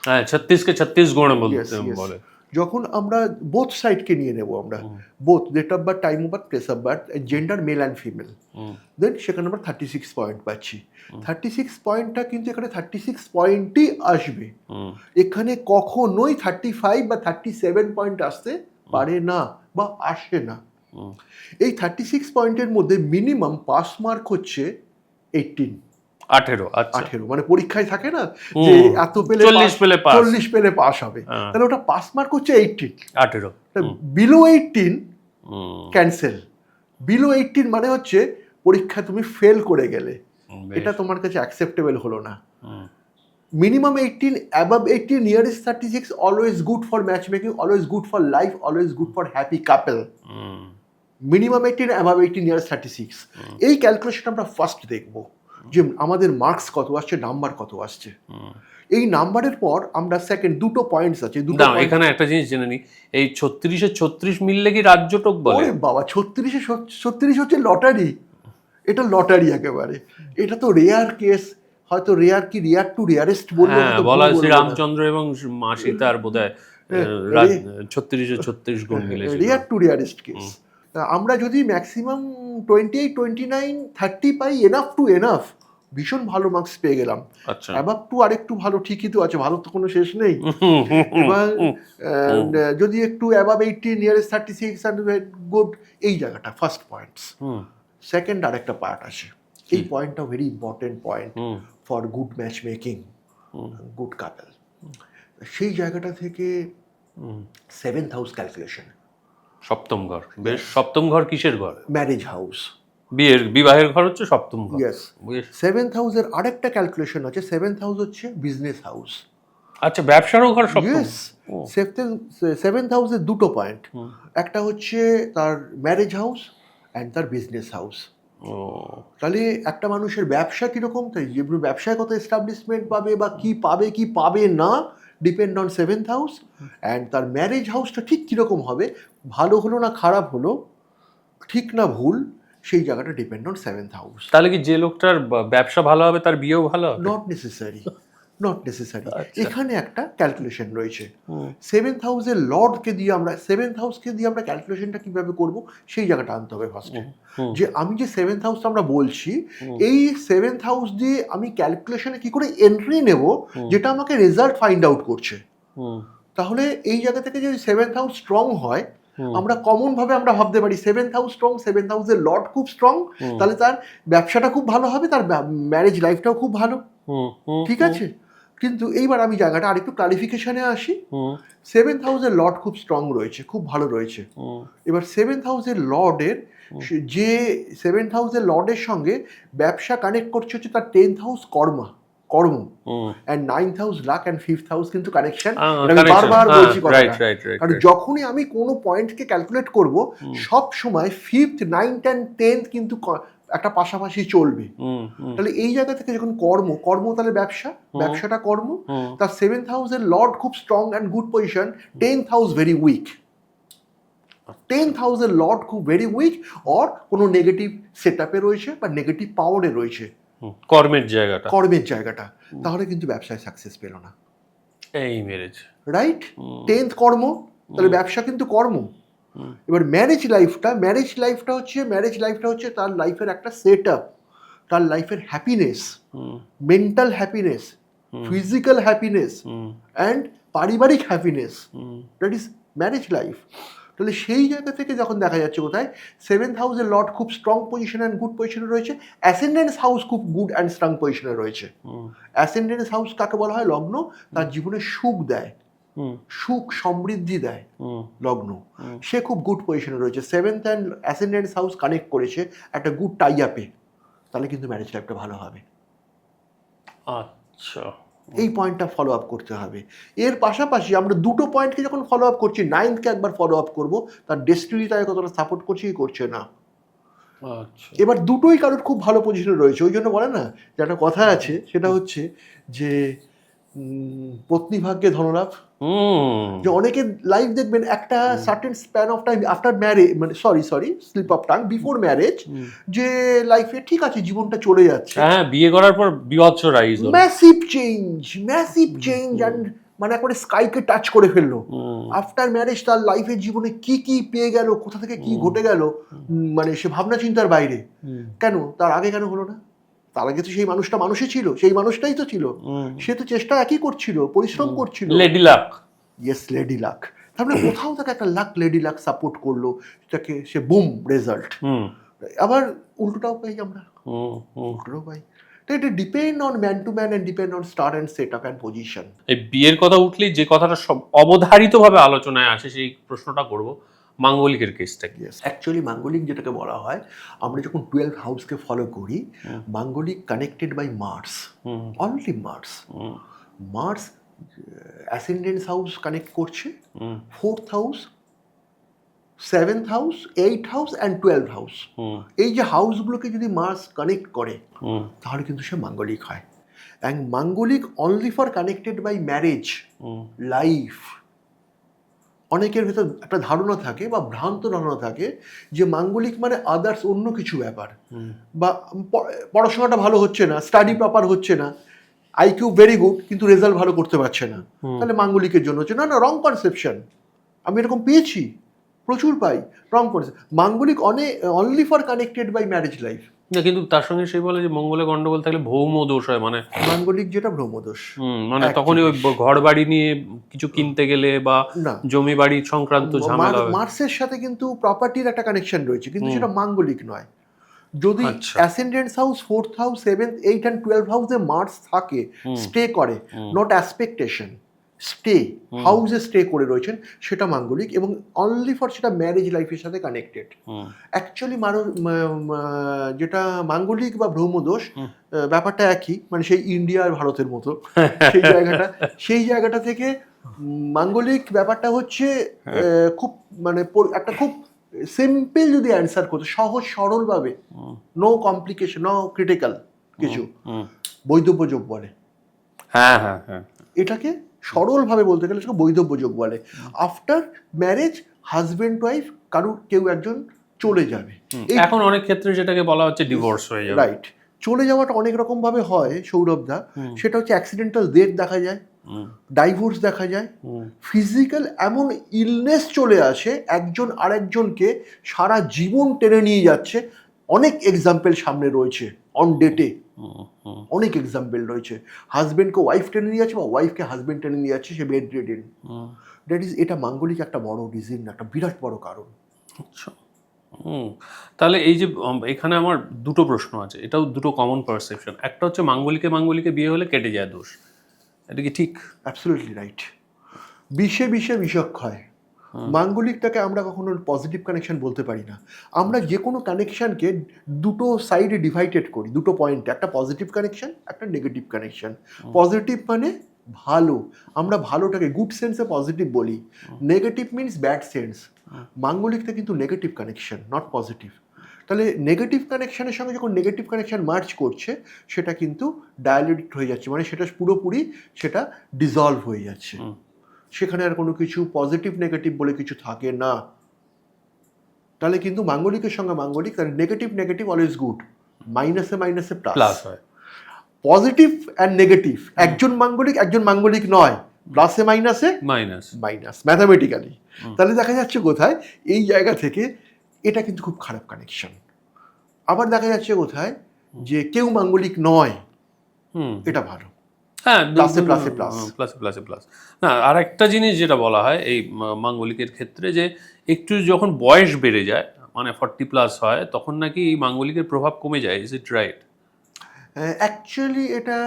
হ্যাঁ, 36 কে 36 গুণ বলে। যখন আমরা বোথ সাইডকে নিয়ে নেব, আমরা both date of birth, time of birth, place of birth, gender male and female, then সেখানে আমরা 36 পয়েন্ট পাচ্ছি। 36 পয়েন্টটা কিন্তু এখানে 36 পয়েন্টই আসবে, এখানে কখনোই 35 বা 37 পয়েন্ট আসতে পারে না বা আসে না। এই 36 পয়েন্টের মধ্যে মিনিমাম পাস মার্ক হচ্ছে 18, মানে পরীক্ষায় থাকে না যে এত পেলে 40 পেলে পাস হবে, তাহলে ওটা পাস মার্ক হচ্ছে 18। বিলো 18 ক্যান্সেল, বিলো 18 মানে হচ্ছে পরীক্ষা তুমি ফেল করে গেলে, এটা তোমার কাছে অ্যাকসেপ্টেবল হলো না। Minimum 18, above 18, nearest 36, always good for match making, always good for life, always good for happy couple. Minimum 18, above 18, nearest 36, এই ক্যালকুলেশন আমরা ফার্স্ট দেখবো যে আমাদের মার্কস কত আসছে, নাম্বার কত আসছে। এই নাম্বারের পর আমরা সেকেন্ড দুটো পয়েন্টস আছে, দুটো এখানে একটা জিনিস জেনে নিই, এই 36-এ 36 মিললে কি রাজ্যটক বলে? ওরে বাবা, 36-এ 36 হচ্ছে লটারি, এটা লটারি একেবারে, এটা তো রেয়ার কেস, হয়তো রেয়ার কি রেয়ার টু রেয়ারেস্ট বলবো, বলা শ্রীরামচন্দ্র এবং মা সীতার বোধহয় 36-এ 36 গুণ মিলেছে, রেয়ার টু রেয়ারেস্ট কেস। আমরা যদি maximum 28, 29, 30 pi, enough to enough, ভীষণ ভালো মার্কস পেয়ে গেলাম। অ্যাবাভ টু আরেকটু ভালো, ঠিকই তো আছে, ভালো তো কোনো শেষ নেই। এবার যদি একটু অ্যাবাভ 80, নিয়ারেস্ট 36 গুড, এই জায়গাটা ফার্স্ট পয়েন্টস। সেকেন্ড আরেকটা পার্ট আছে, এই পয়েন্টটা very important point for good match making, good couple. সেই জায়গাটা থেকে 7th হাউস ক্যালকুলেশন, সপ্তম ঘর। বেশ, সপ্তম ঘর কিসের ঘর? ম্যারেজ হাউস, বিবাহের ঘর হচ্ছে সপ্তম ঘর। ইয়েস। 7th হাউসের আরেকটা ক্যালকুলেশন আছে, 7th হাউস হচ্ছে বিজনেস হাউস। আচ্ছা, ব্যবসারও ঘর সপ্তম। ইয়েস, 7th হাউসের দুটো পয়েন্ট, একটা হচ্ছে তার ম্যারেজ হাউস অ্যান্ড তার বিজনেস হাউস। তাহলে একটা মানুষের ব্যবসা কিরকম, তাই ব্যবসায় কত এস্টাবলিশমেন্ট পাবে বা কি পাবে কি পাবে না, depend on 7th house. And তার ম্যারেজ হাউসটা ঠিক কীরকম হবে, ভালো হলো না খারাপ হলো, ঠিক না ভুল, সেই জায়গাটা ডিপেন্ড অন 7th হাউস। তাহলে কি যে লোকটার ব্যবসা ভালো হবে তার বিয়েও ভালো হবে? Not necessary. এখানে একটা ক্যালকুলেশন রয়েছে। 7th হাউসের লর্ডকে দিয়ে আমরা, 7th হাউসকে দিয়ে আমরা ক্যালকুলেশনটা কিভাবে করব সেই জায়গাটা আনতে হবে ফার্স্টে। যে আমি যে 7th হাউসটা আমরা বলছি, এই 7th হাউস দিয়ে আমি ক্যালকুলেশনে কি করে এন্ট্রি নেব, যেটা আমাকে রেজাল্ট ফাইন্ড আউট করছে। তাহলে এই জায়গা থেকে যদি 7th হাউস স্ট্রং হয়, আমরা কমন ভাবে আমরা ভাবতে পারি 7th হাউস স্ট্রং, 7th হাউসের লর্ড খুব স্ট্রং, তাহলে তার ব্যবসাটা খুব ভালো হবে, তার ম্যারেজ লাইফটাও খুব ভালো, ঠিক আছে। কিন্তু এইবার আমি জায়গাটা আরেকটু ক্লারিফিকেশনে আসি। 7th হাউসের লর্ড খুব স্ট্রং রয়েছে, খুব ভালো রয়েছে। এবার 7th হাউসের লর্ডের যে 7th হাউসের লর্ডের সঙ্গে ব্যবসা কানেক্ট করছে হচ্ছে তার 10th হাউস কর্ম, and 9th house luck and 5th house কিন্তু কানেকশন। বারবার বলছি কথাটা, কারণ যখনই আমি কোনো পয়েন্টকে ক্যালকুলেট করব, সব সময় 5th, 9th অ্যান্ড 10th কিন্তু একটা পাশাপাশি চলবে। তাহলে এই জায়গা থেকে যখন কর্ম তাহলে ব্যবসাটা কর্ম, তার 7th হাউসের লর্ড খুব strong and good position, 10th house very weak, 10th হাউসের লর্ড খুব ভেরি উইক, অর কোনো নেগেটিভ সেট আপে রয়েছে বা নেগেটিভ পাওয়ারে রয়েছে কর্মের জায়গাটা, তাহলে কিন্তু ব্যবসায় সাকসেস পেল না। এই ম্যারেজ, রাইট? 10th কর্ম, তাহলে ব্যবসা কিন্তু কর্ম। এবার ম্যারেজ লাইফটা হচ্ছে তার লাইফের একটা সেট আপ, তার লাইফের happiness, mental happiness, physical happiness and পারিবারিক happiness, that is marriage life. তাহলে সেই জায়গা থেকে যখন দেখা যাচ্ছে কোথায় 7th হাউসের লর্ড খুব স্ট্রং পজিশন অ্যান্ড গুড পজিশনে রয়েছে, অ্যাসেন্ডেন্স হাউস খুব গুড অ্যান্ড স্ট্রং পজিশনে রয়েছে। অ্যাসেন্ডেন্স হাউস কাকে বলা হয়? লগ্ন, তার জীবনে সুখ দেয়, সুখ সমৃদ্ধি দেয় লগ্ন, সে খুব গুড পজিশনে রয়েছে। 7th and ascendance house connect করেছে একটা গুড টাই আপে, তাহলে কিন্তু ম্যারেজ লাইফটা ভালো হবে। আচ্ছা, এই পয়েন্টটা ফলো আপ করতে হবে। এর পাশাপাশি আমরা দুটো পয়েন্টকে যখন ফলো আপ করছি, 9th-কে একবার ফলো আপ করবো, তার ডেস্টিনি তাকে কতটা সাপোর্ট করছে কি করছে না। এবার দুটোই কারোর খুব ভালো পজিশনে রয়েছে, ওই জন্য বলে না যে একটা কথা আছে, সেটা হচ্ছে যে পত্নী ভাগ্যে ধনলাভ। যে অনেকে লাইফ দেখবেন একটা certain span of time after marriage, মানে sorry slip of tongue, before marriage, যে লাইফে ঠিক আছে জীবনটা চলে যাচ্ছে, হ্যাঁ, বিয়ে করার পর বিভৎস রাইজ, ম্যাসিভ চেঞ্জ অ্যান্ড মানে একবারে স্কাইকে টাচ করে ফেললো। আফটার ম্যারেজ তার লাইফের জীবনে কি কি পেয়ে গেল, কোথা থেকে কি ঘটে গেল, মানে সে ভাবনা চিন্তার বাইরে। কেন তার আগে কেন হলো না? তার আগে তো সেই মানুষটা মানুষই ছিল, সেই মানুষটাই তো ছিল, সে তো চেষ্টা একই করছিল, পরিশ্রম করছিল। Lady lakh. Yes, lady lakh. তারপরে কোথাও তাকে একটা লাক, লেডি লাক সাপোর্ট করলো, তাকে সে বুম রেজাল্ট। আবার উল্টোটাও পাই আমরা, উল্টোটাও পাই। তো এটা depend on man to man and depend on star and set up and position. এই বিয়ের কথা উঠলেই যে কথাটা সব অবধারিতভাবে আলোচনায় আসে সেই প্রশ্নটা করব, মাঙ্গলিকের কেসটা কি? অ্যাকচুয়ালি মাঙ্গলিক যেটাকে বলা হয়, আমরা যখন 12 হাউসকে ফলো করি, Manglik connected by Mars, only Mars. Mars ascendance house connect করছে, 4th house, 7th house, 8th house and 12th house. এই যে হাউসগুলোকে যদি মার্স কানেক্ট করে তাহলে কিন্তু সে মাঙ্গলিক হয়। And Manglik only for connected by marriage life. অনেকের ভেতর একটা ধারণা থাকে বা ভ্রান্ত ধারণা থাকে যে মাঙ্গলিক মানে আদার্স অন্য কিছু ব্যাপার, বা পড়াশোনাটা ভালো হচ্ছে না, স্টাডি প্রপার হচ্ছে না, আইকিউ ভেরি গুড কিন্তু রেজাল্ট ভালো করতে পারছে না, তাহলে মাঙ্গলিকের জন্য হচ্ছে। না না, রং কনসেপশন। আমি এরকম পেয়েছি, প্রচুর পাই। Wrong conception. মাঙ্গলিক only for connected by marriage life. না, কিন্তু তার সঙ্গে সে বলে যে মঙ্গলে গন্ডগোল থাকলে ভৌম দোষ হয়, মানে মাঙ্গলিক যেটা ভ্রমদোষ। মানে তখনই ওই ঘর বাড়ি নিয়ে কিছু কিনতে গেলে বা জমি বাড়ি সংক্রান্ত ঝামেলা। মার্সের সাথে কিন্তু প্রপার্টির একটা কানেকশন রয়েছে, কিন্তু সেটা মাঙ্গলিক নয়। যদি ascendance house, 4th house, 7th, 8th and 12th হাউসে মার্স থাকে, স্টে করে, নট অ্যাসপেক্টেশন, স্টে হাউসে স্টে করে রয়েছেন, সেটা মাঙ্গলিক, এবং অনলি ফর সেটা ম্যারেজ লাইফের সাথে কানেক্টেড। অ্যাকচুয়ালি যেটা মাঙ্গলিক বা ব্রহ্মদোষ ব্যাপারটা একই, মানে সেই ইন্ডিয়া আর ভারতের মতো সেই জায়গাটা থেকে মাঙ্গলিক ব্যাপারটা হচ্ছে খুব মানে একটা খুব সিম্পল যদি অ্যান্সার করতে, সহজ সরলভাবে, নো কমপ্লিকেশন, নো ক্রিটিক্যাল কিছু, বৈধব্য যোগ বলে। হ্যাঁ হ্যাঁ হ্যাঁ, এটাকে সরলভাবে বলতে গেলে সেটা বৈধব্য যোগ বলে। আফটার ম্যারেজ হাজবেন্ড ওয়াইফ কেউ একজন চলে যাবে, এখন অনেক ক্ষেত্রে যেটাকে বলা হচ্ছে ডিভোর্স হয়ে যাবে। রাইট। চলে যাওয়াটা অনেক রকম ভাবে হয় সৌরভদা। সেটা হচ্ছে অ্যাক্সিডেন্টাল ডেথ দেখা যায়, ডাইভোর্স দেখা যায়, ফিজিক্যাল এমন ইলনেস চলে আসে একজন আরেকজনকে সারা জীবন টেনে নিয়ে যাচ্ছে। অনেক এক্সাম্পল সামনে রয়েছে, অন ডেটে অনেক এক্সাম্পল রয়েছে। হাজবেন্ডকে ওয়াইফ টেনে নিয়ে যাচ্ছে বা ওয়াইফকে হাজবেন্ড টেনে নিয়ে যাচ্ছে, সে বেড রিডেন। দ্যাট ইজ, এটা মাঙ্গলিক একটা বড় রিজন, একটা বিরাট বড় কারণ। আচ্ছা, তাহলে এই যে এখানে আমার দুটো প্রশ্ন আছে, এটাও দুটো কমন পারসেপশন। একটা হচ্ছে মাঙ্গলিকে বিয়ে হলে কেটে যায় দোষ, এটা কি ঠিক? Absolutely right. বিষে বিষক্ষয়। মাঙ্গলিকটাকে আমরা কখনো পজিটিভ কানেকশন বলতে পারি না। আমরা যে কোনো কানেকশনকে দুটো সাইডে ডিভাইডেড করি, দুটো পয়েন্টে, একটা পজিটিভ কানেকশন, একটা নেগেটিভ কানেকশন। পজিটিভ মানে ভালো, আমরা ভালোটাকে গুড সেন্সে পজিটিভ বলি, নেগেটিভ মিনস ব্যাড সেন্স। মাঙ্গলিকটা কিন্তু নেগেটিভ কানেকশন, নট পজিটিভ। তাহলে নেগেটিভ কানেকশনের সঙ্গে যখন নেগেটিভ কানেকশন মার্চ করছে, সেটা কিন্তু ডায়ালেক্ট হয়ে যাচ্ছে, মানে সেটা পুরোপুরি সেটা ডিজলভ হয়ে যাচ্ছে। সেখানে আর কোনো কিছু পজিটিভ নেগেটিভ বলে কিছু থাকে না। তাহলে কিন্তু মাঙ্গলিকের সঙ্গে মাঙ্গলিক, তাহলে নেগেটিভ অলওয়েজ গুড, মাইনাসে প্লাস হয়। পজিটিভ অ্যান্ড নেগেটিভ, একজন মাঙ্গলিক নয়, প্লাসে মাইনাসে মাইনাস ম্যাথামেটিক্যালি। তাহলে দেখা যাচ্ছে কোথায় এই জায়গা থেকে এটা কিন্তু খুব খারাপ কানেকশন। আবার দেখা যাচ্ছে কোথায় যে কেউ মাঙ্গলিক নয়, এটা ভালো। হ্যাঁ, প্লাসে প্লাস। না, আর একটা জিনিস যেটা বলা হয় এই মাঙ্গলিকের ক্ষেত্রে, যে একটু যখন বয়স বেড়ে যায়, মানে 40+ হয়, তখন নাকি এই মাঙ্গলিকের প্রভাব কমে যায়। Is it right? অ্যাকচুয়ালি এটা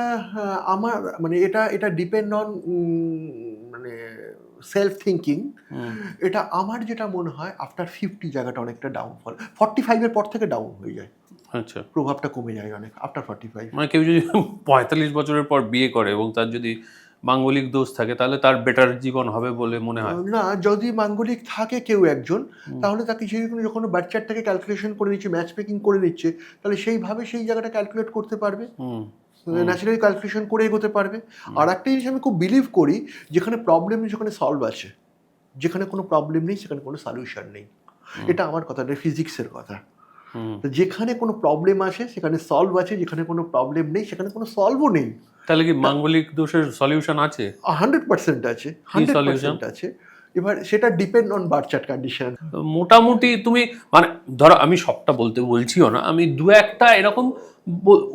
আমার মানে এটা ডিপেন্ড অন মানে সেলফ থিঙ্কিং। এটা আমার যেটা মনে হয় আফটার 50 জায়গাটা অনেকটা ডাউনফল, 45-এর পর থেকে ডাউন হয়ে যায়। আচ্ছা, প্রভাবটা কমে যায় অনেক আফটার 45। মানে কেউ যদি 45 বছরের পর বিয়ে করে এবং তার যদি মাঙ্গলিক দোষ থাকে, তাহলে তার বেটার জীবন হবে বলে মনে হয় না। যদি মাঙ্গলিক থাকে কেউ একজন, তাহলে তাকে যখন বাচ্চার থেকে ক্যালকুলেশন করে নিচ্ছে, ম্যাচ মেকিং করে নিচ্ছে, তাহলে সেইভাবে সেই জায়গাটা ক্যালকুলেট করতে পারবে, ন্যাচারালি ক্যালকুলেশন করে এগোতে পারবে। আর একটা জিনিস আমি খুব বিলিভ করি, যেখানে প্রবলেম নেই সেখানে সলভ আছে, যেখানে কোনো প্রবলেম নেই সেখানে কোনো সলিউশন নেই। এটা আমার কথা, এটা ফিজিক্সের কথা। যেখানে কোনো প্রবলেম আসে সেখানে সলভ আছে, যেখানে কোনো প্রবলেম নেই সেখানে কোনো সলভও নেই। তাহলে কি মাঙ্গলিক দোষের সলিউশন আছে? 100% আছে, 100% আছে। এবার সেটা depend on birth chart condition. মোটামুটি তুমি মানে ধরো, আমি সবটা বলতে বলছিও না, আমি দু একটা এরকম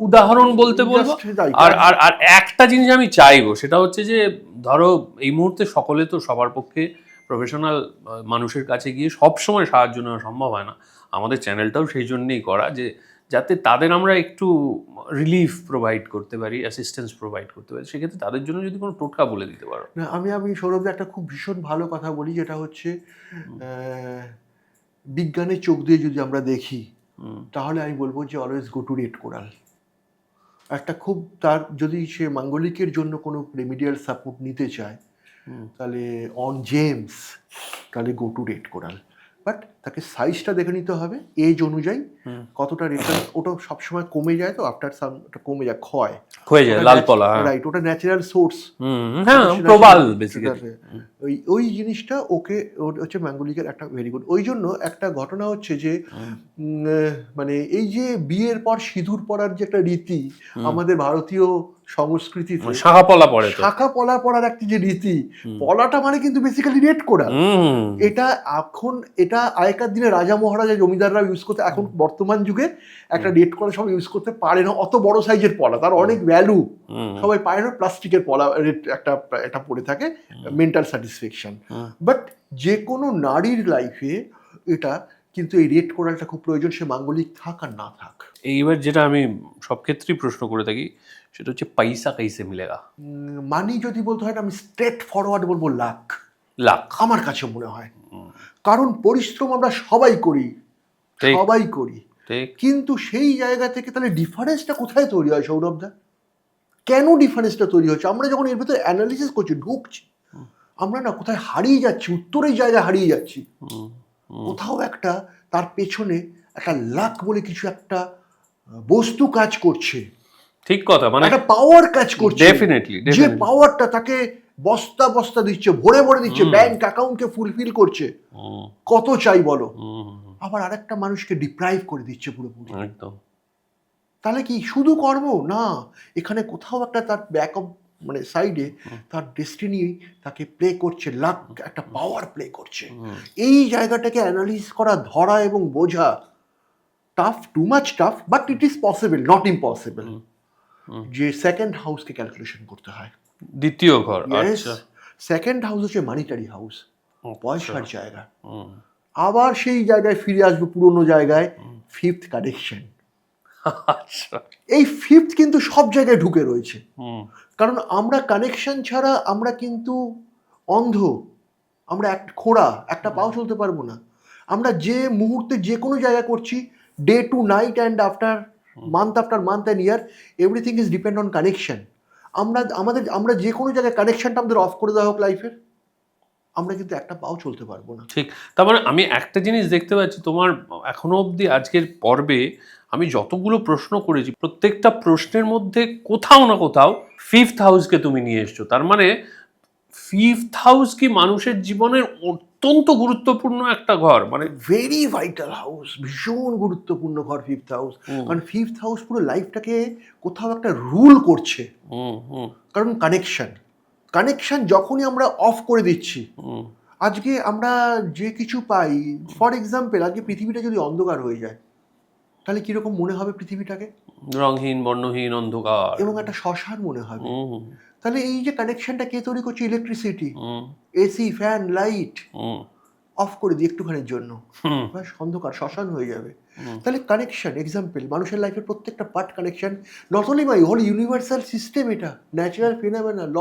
উদাহরণ বলতে বলবো। Just তাই। আর আর আর একটা জিনিস আমি চাইবো, সেটা হচ্ছে যে ধরো এই মুহূর্তে সকলে তো সবার পক্ষে প্রফেশনাল মানুষের কাছে গিয়ে সব সময় সাহায্য নেওয়া সম্ভব হয় না। আমাদের চ্যানেলটাও সেই জন্যই করা, যে যাতে তাদের আমরা একটু রিলিফ প্রোভাইড করতে পারি, অ্যাসিস্ট্যান্স প্রোভাইড করতে পারি। সেক্ষেত্রে তাদের জন্য যদি কোনো টোটকা বলে দিতে পারো। না, আমি সৌরভদা একটা খুব ভীষণ ভালো কথা বলি, যেটা হচ্ছে বিজ্ঞানের চোখ দিয়ে যদি আমরা দেখি, তাহলে আমি বলবো যে always go to red coral. একটা খুব, তার যদি সে মাঙ্গলিকের জন্য কোনো রেমিডিয়াল সাপোর্ট নিতে চায়, তাহলে অন জেমস, তাহলে go to red coral. But তাকে সাইজটা দেখে নিতে হবে, এজ অনুযায়ী কতটা রেড, ওটা সবসময় কমে যায়, তো আফটার সাম ওটা কমে যায়, হয়ে যায় লাল পলা। রাইট, ওটা ন্যাচারাল সোর্স। হ্যাঁ, প্রবাল বেসিক্যালি। ওই জিনিসটা ওকে হচ্ছে ম্যাঙ্গলিকের একটা ভেরি গুড। ওই জন্য একটা ঘটনা হচ্ছে যে মানে এই যে বিয়ের পর সিঁদুর পরার যে একটা রীতি আমাদের ভারতীয় সংস্কৃতিতে, শাখা পলা পড়ে, শাখা পলা পরার একটা যে রীতি, পলাটা মানে কিন্তু বেসিক্যালি রেড কোরাল। এটা এখন, এটা আগেকার দিনে রাজা মহারাজা জমিদাররা ইউজ করতে, এখন বর্তমান যুগে একটা রেড কোরাল সব ইউজ করতে পারে না, অত বড় সাইজের পলা, তার অনেক ভ্যালু, সবাই পায় না। প্লাস্টিকের পলা একটা এটা পড়ে থাকে, মেন্টাল স্যাটিসফ্যাকশন। বাট যে কোনো নারীর লাইফে এটা কিন্তু এই রেড কোরালটা খুব প্রয়োজন, সে মাঙ্গলিক থাক আর না থাক। এইবার যেটা আমি সব ক্ষেত্রেই প্রশ্ন করে থাকি, সেটা হচ্ছে পয়সা কাইসে মিলেগা। মানি যদি বলতে হয়, আমি স্ট্রেট ফরওয়ার্ড বলবো লাক। আমার কাছে মনে হয়, কারণ পরিশ্রম আমরা সবাই করি, কিন্তু সেই জায়গা থেকে তাহলে ডিফারেন্সটা কোথায় তৈরি হয় সৌরভদা? কেন ডিফারেন্সটা তৈরি হচ্ছে? আমরা যখন এর ভিতরে অ্যানালিসিস করছি, ঢুকছি, আমরা না কোথায় হারিয়ে যাচ্ছি, উত্তরের জায়গায় হারিয়ে যাচ্ছি। কোথাও একটা তার পেছনে একটা লাক বলে কিছু একটা বস্তু কাজ করছে। ঠিক কথা, মানে একটা পাওয়ার কাজ করছে, ডেফিনেটলি, যে পাওয়ারটা তাকে বস্তা বস্তা দিচ্ছে, ভরে ভরে দিচ্ছে, ব্যাংক অ্যাকাউন্টকে ফুলফিল করছে। কত চাই বলো? আবার আরেকটা মানুষকে ডিপ্রাইভ করে দিচ্ছে পুরোপুরি। একদম। তাহলে কি শুধু কর্ম না, এখানে কোথাও একটা তার ব্যাক অফ মানে সাইডে তার ডেস্টিনি তাকে প্লে করছে, লাক একটা পাওয়ার প্লে করছে। এই জায়গাটাকে অ্যানালিসিস করা, ধরা এবং বোঝা tough, too much tough, but it is possible, not impossible. যে সেকেন্ড হাউসকে ক্যালকুলেশন করতে হয়, দ্বিতীয় ঘর। আচ্ছা, সেকেন্ড হাউস হচ্ছে মানিটারি হাউস, পয়সার জায়গা। আবার সেই জায়গায় ফিরে আসবে, পুরোনো জায়গায়, ফিফথ কানেকশন। আচ্ছা, এই ফিফথ কিন্তু সব জায়গায় ঢুকে রয়েছে, কারণ আমরা কানেকশন ছাড়া আমরা কিন্তু অন্ধ, আমরা খোঁড়া, একটা পাও চলতে পারবো না। আমরা যে মুহূর্তে যে কোনো জায়গা করছি, day to night and after month and year, everything is depend on connection. আমরা যে কোনো জায়গায় কানেকশনটা আমাদের অফ করে দেওয়া হোক লাইফের, আমরা কিন্তু একটা পাও চলতে পারবো না। ঠিক। তার মানে আমি একটা জিনিস দেখতে পাচ্ছি, তোমার এখনো অবধি আজকের পর্বে আমি যতগুলো প্রশ্ন করেছি, প্রত্যেকটা প্রশ্নের মধ্যে কোথাও না কোথাও ফিফথ হাউসকে তুমি নিয়ে এসছো। তার মানে ফিফথ হাউস কি মানুষের জীবনের অত্যন্ত গুরুত্বপূর্ণ একটা ঘর, মানে ভেরি ভাইটাল হাউস, ভীষণ গুরুত্বপূর্ণ ঘর ফিফথ হাউস। কারণ ফিফথ হাউস পুরো লাইফটাকে কোথাও একটা রুল করছে। কারণ কানেকশন যখনই আমরা অফ করে দিচ্ছি, আজকে আমরা যে কিছু পাই, ফর এক্সাম্পল আজকে পৃথিবীটা যদি অন্ধকার হয়ে যায়, তাহলে কিরকম মনে হবে পৃথিবীটাকে? রংহীন, বর্ণহীন, অন্ধকার এবং একটা শ্মশান মনে হবে। তাহলে এই যে কানেকশনটা কে তৈরি করছে? Electricity, AC, fan, light off করে দিই একটুখানির জন্য, অন্ধকার, শ্মশান হয়ে যাবে। তাহলে কানেকশন, এক্সাম্পল, মানুষের লাইফের প্রত্যেকটা part connection, not only my whole universal system, এটা ন্যাচারাল ফিনোমেনা, ল,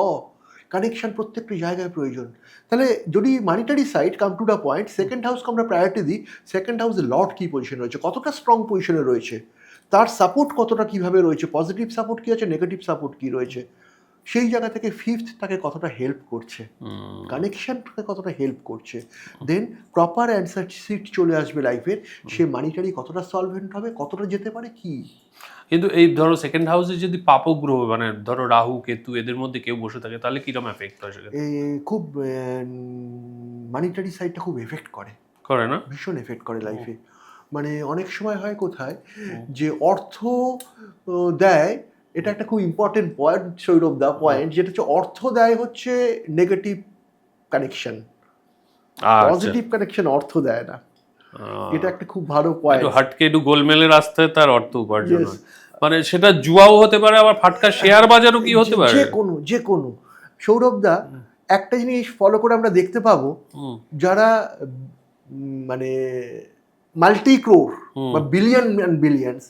কানেকশন প্রত্যেকটা জায়গায় প্রয়োজন। তাহলে যদি monetary side come to the point, second হাউসকে আমরা প্রায়োরিটি দিই, সেকেন্ড হাউসে লর্ড কী পজিশনে রয়েছে, কতটা স্ট্রং পজিশনে রয়েছে, তার সাপোর্ট কতটা কীভাবে রয়েছে, পজিটিভ সাপোর্ট কী আছে, নেগেটিভ সাপোর্ট কী রয়েছে, সেই জায়গা থেকে ফিফথ তাকে কতটা হেল্প করছে, কানেকশন তাকে কতটা হেল্প করছে, দেন প্রপার অ্যান্সার সিট চলে আসবে লাইফের, সে মানিটারি কতটা সলভেন্ট হবে, কতটা যেতে পারে কি। কিন্তু এই ধরো সেকেন্ড হাউসে যদি পাপগ্রহ, মানে ধরো রাহু, কেতু, এদের মধ্যে কেউ বসে থাকে, তাহলে কিরকম এফেক্ট হয় সেটা? খুব মানিটারি সাইডটা খুব এফেক্ট করে না, ভীষণ এফেক্ট করে লাইফে। মানে অনেক সময় হয় কোথায় যে অর্থ দেয় এটা একটা খুব ইম্পর্টেন্ট পয়েন্ট, সৌরভ দা, পয়েন্ট যেটা হচ্ছে অর্থ দেয় হচ্ছে নেগেটিভ কানেকশন, আচ্ছা, পজিটিভ কানেকশন অর্থ দেয় না। এটা একটা খুব ভালো পয়েন্ট। একটু হাটকে একটু গোলমেলের রাস্তায় তার অর্থ উপার্জন হয়। মানে সেটা জুয়াও হতে পারে, আবার ফাটকা শেয়ার বাজারও কি হতে পারে। যে কোনো সৌরভ দা, একটা জিনিস ফলো করে আমরা দেখতে পাবো, যারা মানে মাল্টি ক্রোর বা বিলিয়ন অ্যান্ড বিলিয়ন্স,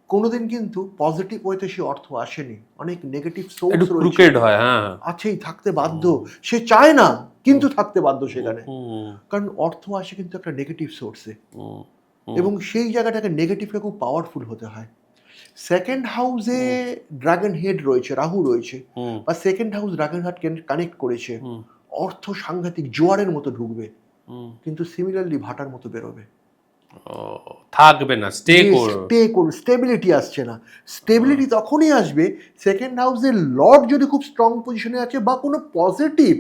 কোনোদিন কিন্তু পজিটিভ ওয়েতে সে অর্থ আসেনি, অনেক নেগেটিভ সোর্স একটু ক্রুকেড হয়, হ্যাঁ, আছেই, থাকতে বাধ্য, সে চায় না কিন্তু থাকতে বাধ্য সেখানে, কারণ অর্থ আসে কিন্তু একটা নেগেটিভ সোর্সে, এবং সেই জায়গাটাকে নেগেটিভকে খুব পাওয়ারফুল হতে হয়। সেকেন্ড হাউসে ড্রাগন হেড রয়েছে, রাহু রয়েছে, বা second house dragon head connect করেছে, অর্থ সাংঘাতিক জোয়ারের মতো ঢুকবে, কিন্তু সিমিলারলি ভাটার মতো বেরোবে, থাকবে না, স্টে করবে, স্টেবিলিটি আসছে না। স্টেবিলিটি তখনই আসবে সেকেন্ড হাউসের লর্ড যদি খুব স্ট্রং পজিশনে আছে, বা কোনো পজিটিভ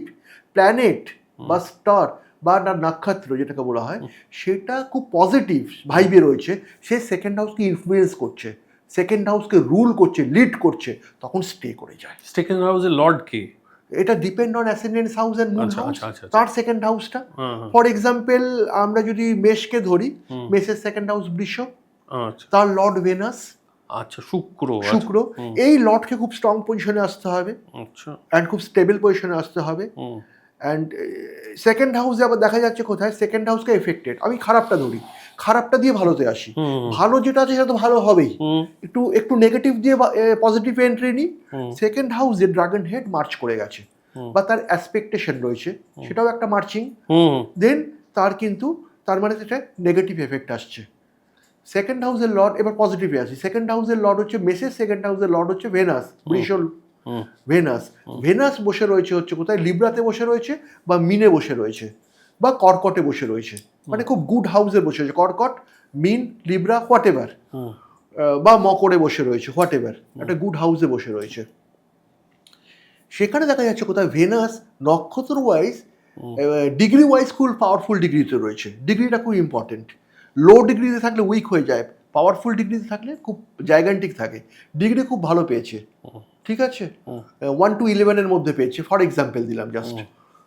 প্ল্যানেট বা স্টার বা নক্ষত্র যেটাকে বলা হয়, সেটা খুব পজিটিভ ভাইবে রয়েছে, সে সেকেন্ড হাউসকে ইনফ্লুয়েন্স করছে, সেকেন্ড হাউসকে রুল করছে, লিড করছে, তখন স্টে করে যায়। সেকেন্ড হাউসের লর্ড কে? এটা depend on ascendance house and moon house, আচ্ছা। তার সেকেন্ড হাউসটা। ফর এক্সাম্পল আমরা যদি মেষকে ধরি, মেষের সেকেন্ড হাউস বৃষ, তার লর্ড ভেনাস, আচ্ছা, শুক্র, এই লর্ডকে খুব স্ট্রং পজিশনে আসতে হবে, আচ্ছা, অ্যান্ড খুব স্টেবল পজিশনে আসতে হবে। অ্যান্ড সেকেন্ড হাউসে আবার দেখা যাচ্ছে কোথায় সেকেন্ড হাউসকে এফেক্টেড, আমি খারাপটা ধরি, খারাপটা দিয়ে ভালোতে আসি, ভালো যেটা আছে সেটা তো ভালো হবেই, একটু নেগেটিভ দিয়ে পজিটিভ এন্ট্রি নিই, সেকেন্ড হাউসে ড্রাগন হেড মার্চ করে গেছে, বা তার অ্যাসপেক্টেশন রয়েছে, সেটাও একটা মার্চিং, দেন তার কিন্তু তার মানে সেটা নেগেটিভ এফেক্ট আসছে। সেকেন্ড হাউসের লর্ড, এবার পজিটিভে আসি, সেকেন্ড হাউসের লর্ড হচ্ছে মেসের সেকেন্ড হাউসের লর্ড হচ্ছে ভেনাস, বৃষল ভেনাস বসে রয়েছে হচ্ছে কোথায়, লিব্রাতে বসে রয়েছে, বা মিনে বসে রয়েছে, বা কর্কটে বসে রয়েছে, মানে খুব গুড হাউসে বসে রয়েছে, কর্কট, মিন, লিব্রা, হোয়াট এভার, বা মকরে বসে রয়েছে, হোয়াট এভার, একটা গুড হাউসে বসে রয়েছে। সেখানে দেখা যাচ্ছে কোথায় ভেনাস নক্ষত্র ওয়াইজ, ডিগ্রি ওয়াইজ খুব পাওয়ারফুল ডিগ্রিতে রয়েছে, ডিগ্রিটা খুব ইম্পর্টেন্ট, লো ডিগ্রিতে থাকলে উইক হয়ে যায়, পাওয়ারফুল ডিগ্রিতে থাকলে খুব জাইগান্টিক থাকে, ডিগ্রি খুব ভালো পেয়েছে, ঠিক আছে, 1 to 11 মধ্যে পেয়েছে, ফর এক্সাম্পল দিলাম জাস্ট।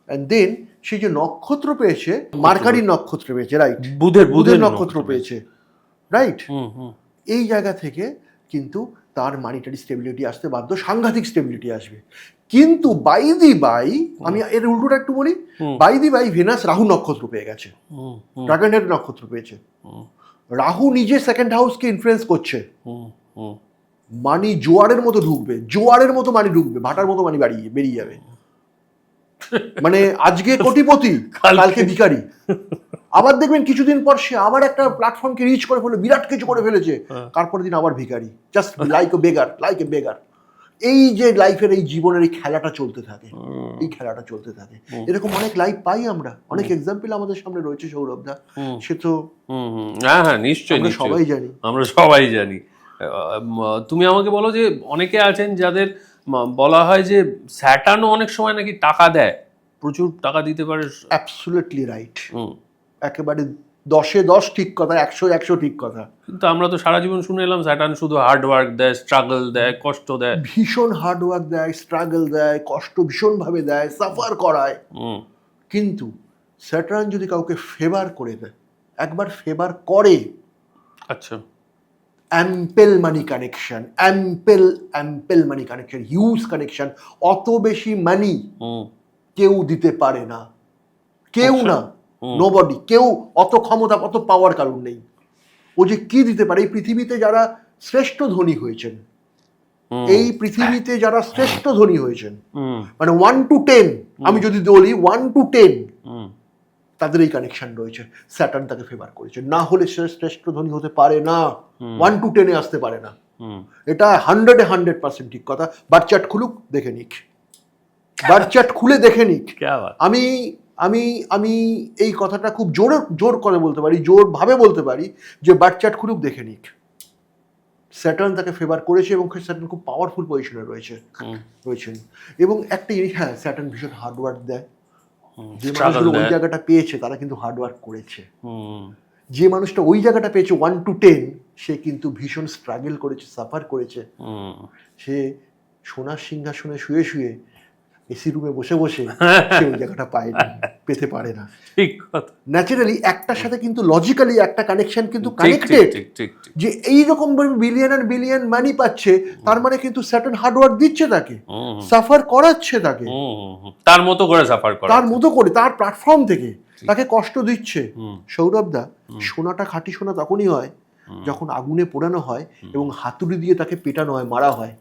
অ্যান্ড দেন সে যে নক্ষত্র পেয়েছে, মার্কারি নক্ষত্র পেয়েছে, রাইট, বুধের নক্ষত্র পেয়েছে, রাইট, এই জায়গা থেকে কিন্তু তার মানিটারি স্টেবিলিটি আসতে বাধ্য, সাংঘাতিক স্টেবিলিটি আসবে। কিন্তু বাই দি বাই, আমি এর উল্টোটা একটু বলি, by the by Venus Rahu নক্ষত্র পেয়ে গেছে, ড্রাগন হেড নক্ষত্র পেয়েছে, রাহু নিজে সেকেন্ড হাউসকে ইনফ্লুয়েন্স করছে, মানি জোয়ারের মতো ঢুকবে, জোয়ারের মতো মানি ঢুকবে, ভাটার মতো মানি বেরিয়ে যাবে, মানে আজকে কোটিপতি কালকে ভিখারি, আবার দেখবেন কিছুদিন পর সে আবার একটা প্ল্যাটফর্মকে রিচ করে ফেলে, বিরাট কিছু করে ফেলেছে, তারপরের দিন আবার ভিখারি, জাস্ট লাইক এ বেগার। এই যে লাইফের এই জীবনের এই খেলাটা চলতে থাকে, এই খেলাটা চলতে থাকে, এরকম অনেক লাইফ পাই আমরা, অনেক এক্সাম্পল আমাদের সামনে রয়েছে সৌরভ দা, সে তো হ্যাঁ নিশ্চয়ই, আমরা সবাই জানি। তুমি আমাকে বলো যে অনেকে আছেন যাদের বলা হয় যে স্যাটার্নও অনেক সময় নাকি টাকা দেয়, প্রচুর টাকা দিতে পারে। অ্যাবসলিউটলি রাইট, একেবারে 10-এ 10 ঠিক কথা, 100-100 ঠিক কথা। কিন্তু আমরা তো সারা জীবন শুনে এলাম স্যাটার্ন শুধু হার্ড ওয়ার্ক দেয়, স্ট্রাগল দেয়, কষ্ট দেয়, ভীষণ হার্ড ওয়ার্ক দেয়, স্ট্রাগল দেয়, কষ্ট ভীষণভাবে দেয়, সাফার করায়, কিন্তু স্যাটার্ন যদি কাউকে ফেভার করে দেয়, একবার ফেভার করে, আচ্ছা, অ্যাম্পেল মানি কানেকশন, অ্যাম্পেল মানি কানেকশন, হিউজ কানেকশন, অত বেশি মানি কেউ দিতে পারে না, কেউ না, নোবডি, কেউ অত ক্ষমতা, অত পাওয়ার কারণ নেই। ও যে কি দিতে পারে, এই পৃথিবীতে যারা শ্রেষ্ঠ ধনী হয়েছেন, এই পৃথিবীতে যারা শ্রেষ্ঠ ধনী হয়েছেন, মানে 1 to 10, আমি যদি বলি 1 to 10, তাদের এই কানেকশন রয়েছে, স্যাটার্ন তাকে ফেভার করেছে, না হলে সে শ্রেষ্ঠ ধনী হতে পারে না, 1 to 10-এ আসতে পারে না, এটা 100% ঠিক কথা। বার্থচার্ট খুলুক দেখে নিক, বার্থচার্ট খুলে দেখে নিক। আমি আমি আমি এই কথাটা খুব জোর করে বলতে পারি, জোরভাবে বলতে পারি, যে বার্থচার্ট খুলুক দেখে নিক, স্যাটার্ন তাকে ফেভার করেছে, এবং স্যাটার্ন খুব পাওয়ারফুল পজিশনে রয়েছেন। এবং একটা জিনিস, হ্যাঁ, স্যাটার্ন ভীষণ হার্ডওয়ার্ক দেয়, যে মানুষগুলো ওই জায়গাটা পেয়েছে তারা কিন্তু হার্ডওয়ার্ক করেছে, যে মানুষটা ওই জায়গাটা পেয়েছে 1 to 10, সে কিন্তু ভীষণ স্ট্রাগল করেছে, সাফার করেছে। সে সোনার সিংহাসনে শুয়ে শুয়ে এসি রুমে বসে বসে সে ওই জায়গাটা পায় না, পেতে পারে না। ঠিক কথা। ন্যাচারালি একটার সাথে কিন্তু লজিক্যালি একটা কানেকশন কিন্তু ঠিক, কানেক্টেড, ঠিক, ঠিক, ঠিক। যে এইরকম বিলিয়ন আর বিলিয়ন মানি পাচ্ছে, তার মানে কিন্তু সার্টেন হার্ডওয়ার্ক দিচ্ছে তাকে, সাফার করাচ্ছে তাকে, তার মতো করে সাফার করা, তার মতো করে, তার প্ল্যাটফর্ম থেকে তাকে কষ্ট দিচ্ছে। সৌরভ দা, সোনাটা খাঁটি সোনা তখনই হয় যখন আগুনে পোড়ানো হয় এবং হাতুড়ি দিয়ে তাকে পেটানো হয়, মারা হয়।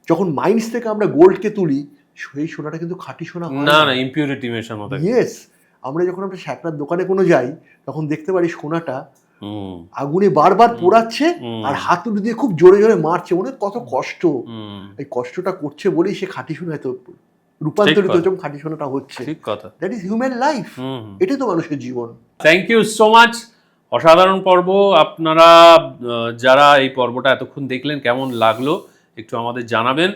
যখন মাইন্স থেকে আমরা গোল্ডকে তুলি, সেই সোনাটা কিন্তু খাঁটি সোনা হয় না, না, ইমপিউরিটি মেশানো থাকে। ইয়েস, আমরা যখন আমরা শ্যাকরার দোকানে কোনো যাই, তখন দেখতে পারি সোনাটা আগুনে বারবার পোড়াচ্ছে আর হাতুড়ি দিয়ে খুব জোরে জোরে মারছে, মনে কত কষ্ট। এই কষ্টটা করছে বলেই সে খাঁটি সোনায় তো রূপান্তরিত হচ্ছে, খাঁটি সোনাটা হচ্ছে। ঠিক কথা। দ্যাট ইজ হিউম্যান লাইফ, এটাই তো মানুষের জীবন। থ্যাংক ইউ সো মাচ, অসাধারণ পর্ব। আপনারা যারা এই পর্বটা এতক্ষণ দেখলেন, কেমন লাগলো একটু আমাদের জানাবেন।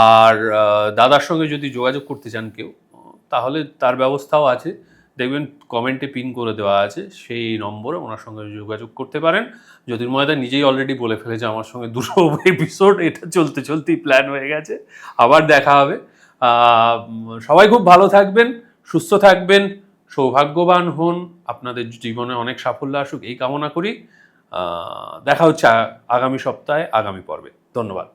আর দাদার সঙ্গে যদি যোগাযোগ করতে চান কেউ, তাহলে তার ব্যবস্থাও আছে, দেখবেন কমেন্টে পিন করে দেওয়া আছে, সেই নম্বরে ওনার সঙ্গে যোগাযোগ করতে পারেন। জ্যোতির্ময়দা নিজেই অলরেডি বলে ফেলেছে আমার সঙ্গে 2 এপিসোড, এটা চলতে চলতেই প্ল্যান হয়ে গেছে, আবার দেখা হবে। সবাই খুব ভালো থাকবেন, সুস্থ থাকবেন, সৌভাগ্যবান হন, আপনাদের জীবনে অনেক সাফল্য আসুক এই কামনা করি। দেখা হচ্ছে আগামী সপ্তাহে, আগামী পর্বে। ধন্যবাদ।